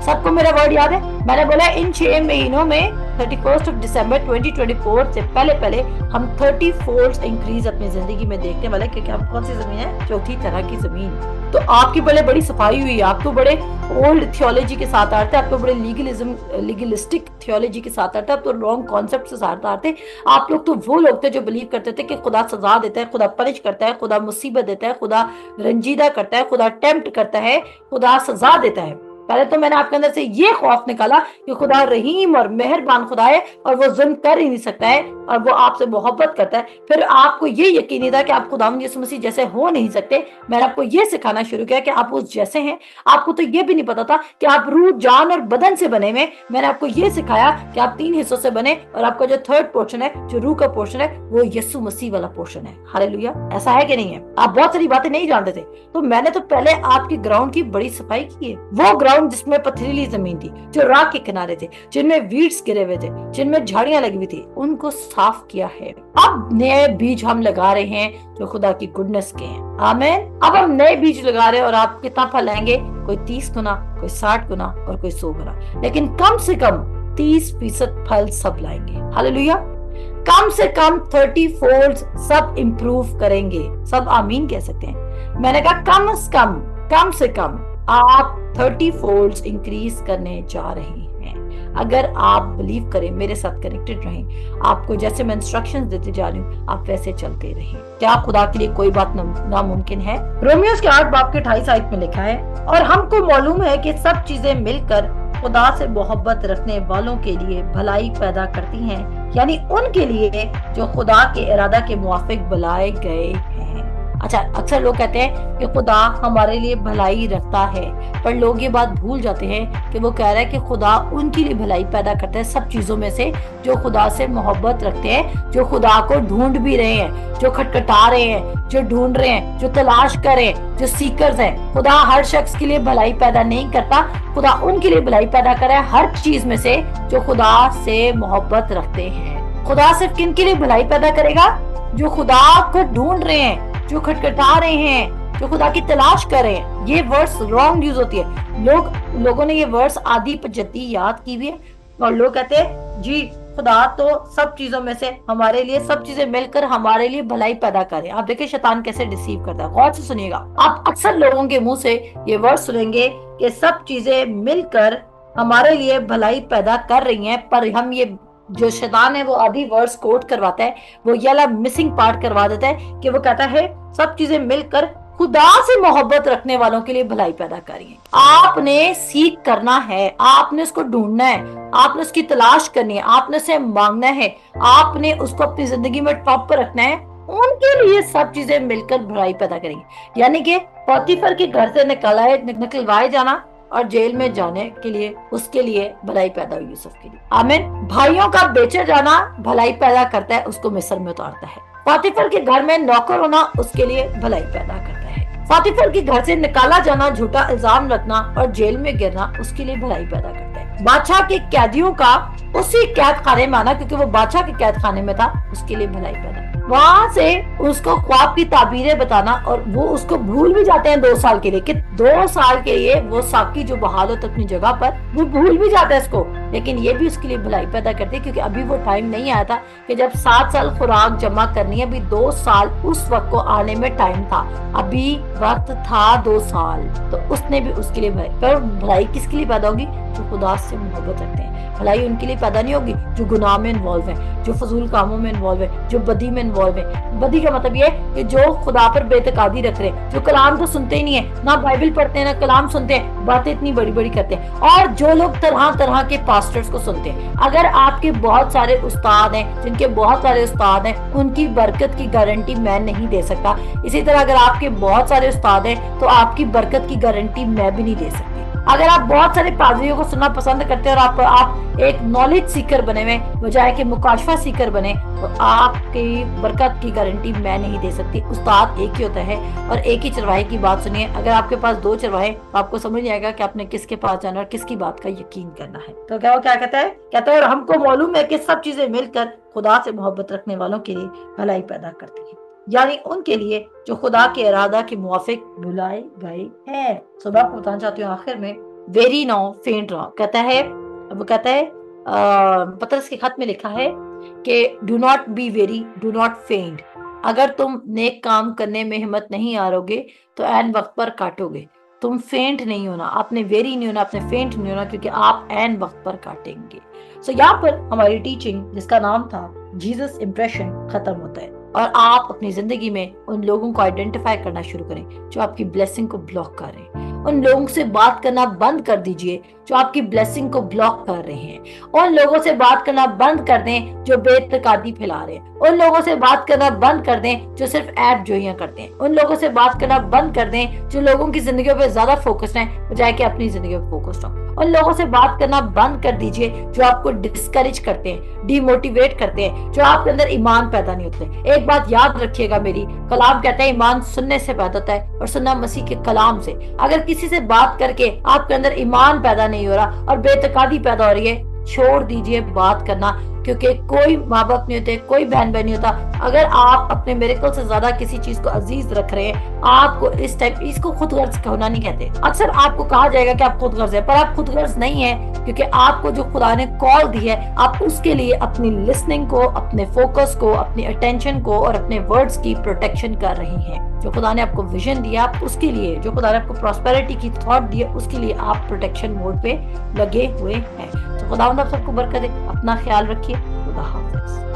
Speaker 1: सबको मेरा वर्ड याद है? मैंने बोला इन 6 महीनों में 31 दिसंबर 2024 से पहले हम 30 फोल्ड इंक्रीज अपनी जिंदगी में देखने वाले, क्योंकि हम कौन सी जमीन है? चौथी तरह की जमीन। तो आपकी बड़े बड़ी सफाई हुई, आप तो बड़े ओल्ड थियोलॉजी के साथ आ रहे थे, आप तो बड़े लीगलिस्टिक थियोलॉजी के साथ आ रहे थे, आप तो रॉन्ग कॉन्सेप्ट से साथ आ रहे थे। आप लोग तो वो लोग थे जो बिलीव करते थे कि खुदा सजा देता है, खुदा पनिश करता है, खुदा मुसीबत देता है, खुदा रंजीदा करता है, खुदा टेम्प्ट करता है, खुदा सजा देता है। पहले तो मैंने आपके अंदर से ये खौफ निकाला कि खुदा रहीम और मेहरबान खुदा है और वो जुल्म कर ही नहीं सकता है और वो आपसे मोहब्बत करता है। फिर आपको ये यकीन नहीं था कि आप खुदा यीशु मसीह जैसे हो नहीं सकते। मैंने आपको ये सिखाना शुरू किया कि आप उस जैसे हैं। आपको तो ये भी नहीं पता था कि आप रूह, जान और बदन से बने हुए। मैंने आपको ये सिखाया कि आप 3 हिस्सों से बने और आपका जो थर्ड पोर्शन है, जो रूह का पोर्शन है, वो यीशु मसीह वाला पोर्शन है। हालेलुया। ऐसा है कि नहीं है? आप बहुत सारी बातें नहीं जानते थे, तो मैंने तो पहले आपकी ग्राउंड की बड़ी सफाई की है। वो ग्राउंड जिसमें पथरीली जमीन थी, जो राह के किनारे थे, जिनमें वीड्स गिरे हुए थे, जिनमें झाड़ियां लगी हुई थी, उनको साफ किया है। अब नए बीज हम लगा रहे हैं जो खुदा की गुडनेस के हैं। आमीन। अब हम नए बीज लगा रहे हैं और आप कितना फल लाएंगे? कोई 30 गुना, कोई 60 गुना और कोई 100 गुना, लेकिन कम से कम 30% फल सब लाएंगे। हालेलुया। कम से कम 30 फोल्ड सब इंप्रूव करेंगे। सब आमीन कह सकते हैं। मैंने कहा कम से कम आप 30 फोल्ड्स इंक्रीज करने जा रहे हैं। अगर आप बिलीव करें, मेरे साथ कनेक्टेड रहें, आपको जैसे मैं इंस्ट्रक्शंस देते जा रही हूँ आप वैसे चलते रहें। क्या खुदा के लिए कोई बात नामुमकिन है? रोमियोस के 8 बाब के 28 आयत में लिखा है, और हमको मालूम है कि सब चीजें मिलकर खुदा से मोहब्बत रखने वालों के लिए भलाई पैदा करती हैं, यानी उनके लिए जो खुदा के इरादा के मुआफिक बुलाए गए हैं। अच्छा, अक्सर लोग कहते हैं कि खुदा हमारे लिए भलाई रखता है, पर लोग ये बात भूल जाते हैं कि वो कह रहा है कि खुदा उनके लिए भलाई पैदा करता है सब चीजों में से जो खुदा से मोहब्बत रखते हैं, जो खुदा को ढूंढ भी रहे हैं, जो खटखटा रहे हैं, जो ढूंढ रहे हैं, जो तलाश कर रहे हैं, जो सीकर्स हैं। खुदा हर शख्स के लिए भलाई पैदा नहीं करता, खुदा उनके लिए भलाई पैदा कर रहा है हर चीज में से जो खुदा से मोहब्बत रखते हैं। खुदा सिर्फ किन के लिए भलाई पैदा करेगा? जो खुदा को ढूंढ रहे हैं, जो खटखटा रहे हैं, जो खुदा की तलाश कर रहे हैं। ये वर्ड्स रॉन्ग यूज होती है। लोगों ने ये वर्ड्स आधी पजती याद की भी है और लोग कहते हैं जी खुदा तो सब चीजों में से हमारे लिए, सब चीजें मिलकर हमारे लिए भलाई पैदा करे। आप देखिए शैतान कैसे डिसीव करता है। गौर से सुनिएगा, आप अक्सर लोगों के मुंह से ये वर्ड सुनेंगे कि सब चीजें मिलकर हमारे लिए भलाई पैदा कर रही हैं, पर हम ये जो शैतान है वो आधी वर्ड्स कोट करवाता है, वो ये वाला मिसिंग पार्ट करवा देता है कि वो कहता है सब चीजें मिलकर खुदा से मोहब्बत रखने वालों के लिए भलाई पैदा करी है। आपने सीख करना है, आपने उसको ढूंढना है, आपने उसकी तलाश करनी है, आपने उसे मांगना है, आपने उसको अपनी जिंदगी में टॉप पर रखना है। उनके लिए सब चीजें मिलकर भलाई पैदा करेंगी। यानी कि पोतीफर के घर से निकलवाए जाना और जेल में जाने के लिए, उसके लिए भलाई पैदा हुई यूसुफ के लिए। आमीन। भाइयों का बेचे जाना भलाई पैदा करता है, उसको मिस्र में उतारता है। पोतीफर के घर में नौकर होना उसके लिए भलाई पैदा करता है। पोतीफर के घर से निकाला जाना, झूठा इल्जाम लगना और जेल में गिरना उसके लिए भलाई पैदा करता है। बादशाह के कैदियों का उसी कैद खाने में आना, क्योंकि वो बादशाह के कैद खाने में था, उसके लिए भलाई पैदा। वहां से उसको ख्वाब की ताबीरें बताना, और वो उसको भूल भी जाते हैं 2 साल के लिए, कि 2 साल के लिए वो साकी जो बहाल होता अपनी जगह पर, वो भूल भी जाता है इसको, लेकिन ये भी उसके लिए भलाई पैदा करते हैं, क्योंकि अभी वो टाइम नहीं आया था कि जब 7 साल खुराक जमा करनी है। अभी 2 साल उस वक्त को आने में टाइम था, अभी वक्त था 2 साल, तो उसने भी उसके लिए भलाई। पर भलाई किसके लिए पैदा होगी? जो खुदा से मोहब्बत रखते हैं। भलाई उनके लिए पैदा नहीं होगी जो गुनाह में इन्वॉल्व है, जो फजूल कामों में इन्वॉल्व है, जो बदी में इन्वॉल्व है। बदी का मतलब ये कि जो खुदा पर बेतकादी रख रहे हैं, जो कलाम को सुनते ही नहीं है, ना बाइबल पढ़ते हैं ना कलाम सुनते हैं, बातें इतनी बड़ी बड़ी करते हैं, और जो लोग तरह तरह के पास्टर्स को सुनते हैं। अगर आपके बहुत सारे उस्ताद हैं, जिनके बहुत सारे उस्ताद हैं, उनकी बरकत की गारंटी मैं नहीं दे सकता। इसी तरह अगर आपके बहुत सारे उस्ताद हैं तो आपकी बरकत की गारंटी मैं भी नहीं दे सकती। अगर आप बहुत सारे पादरियों को सुनना पसंद करते हैं और आप एक नॉलेज सीकर बने हुए बजाय के मुकाशफा सीकर बने, तो आपकी बरकत की गारंटी मैं नहीं दे सकती। उस्ताद एक ही होता है, और एक ही चरवाहे की बात सुनिए। अगर आपके पास 2 चरवाहे, तो आपको समझ नहीं आएगा कि आपने किसके पास जाना और किसकी बात का यकीन करना है। तो क्या वो क्या कहता है? कहता है और हमको मालूम है कि सब चीजें मिलकर खुदा से मोहब्बत रखने वालों के लिए भलाई पैदा करती है, यानी उनके लिए जो खुदा के इरादा के मुआफिक बुलाए गए हैं। सुबह को बताना चाहती हूँ आखिर में वेरी नो फेंट रहा। कहता है, वो कहता है पतरस के खत में लिखा है कि do not be very, do not फेंट। अगर तुम नेक काम करने में हिम्मत नहीं हारोगे तो एन वक्त पर काटोगे। तुम फेंट नहीं होना, आपने वेरी नहीं होना, आपने फेंट नहीं होना, क्योंकि आप एन वक्त पर काटेंगे। सो यहाँ पर हमारी टीचिंग जिसका नाम था जीसस इंप्रेशन खत्म होता है, और आप अपनी जिंदगी में उन लोगों को आइडेंटिफाई करना शुरू करें जो आपकी ब्लेसिंग को ब्लॉक कर रहे हैं। उन लोगों से बात करना बंद कर दीजिए जो आपकी ब्लेसिंग को ब्लॉक कर रहे हैं। उन लोगों से बात करना बंद कर दें जो बेतकादी फैला रहे हैं। उन लोगों से बात करना बंद कर दें जो सिर्फ ऐप जोइयां करते हैं। उन लोगों से बात करना बंद कर दें जो लोगों की जिंदगियों पे ज्यादा फोकस्ड हैं बजाय कि अपनी जिंदगी पे फोकस्ड हो। उन लोगों से बात करना बंद कर दीजिए जो आपको डिस्करेज करते हैं, डिमोटिवेट करते हैं, जो आपके अंदर ईमान पैदा नहीं होते। एक बात याद रखिएगा मेरी, कलाम कहता है ईमान सुनने से पैदा होता है और सुनना मसीह के कलाम से। अगर किसी से बात करके आपके अंदर ईमान पैदा नहीं हो रहा और बेतकादी पैदा हो रही है, छोड़ दीजिए बात करना, क्योंकि कोई माँ बाप नहीं होते, कोई बहन बहन नहीं होता। अगर आप अपने मिरेकल से ज्यादा किसी चीज को अजीज रख रहे हैं, आपको इस टाइप, इसको खुद गर्ज होना नहीं कहते। अक्सर आपको कहा जाएगा कि आप खुद गर्ज है, पर आप खुद गर्ज नहीं है, क्योंकि आपको जो खुदा ने कॉल दी है, आप उसके लिए अपनी लिसनिंग को, अपने फोकस को, अपनी अटेंशन को और अपने वर्ड्स की प्रोटेक्शन कर रही हैं। जो खुदा ने आपको विजन दिया, आप उसके लिए, जो खुदा ने आपको प्रॉस्पेरिटी की थॉट दी है, उसके लिए आप प्रोटेक्शन मोड पे लगे हुए हैं। तो खुदा आप सबको बरकत दे। अपना ख्याल रखिए। खुदा हाफिज।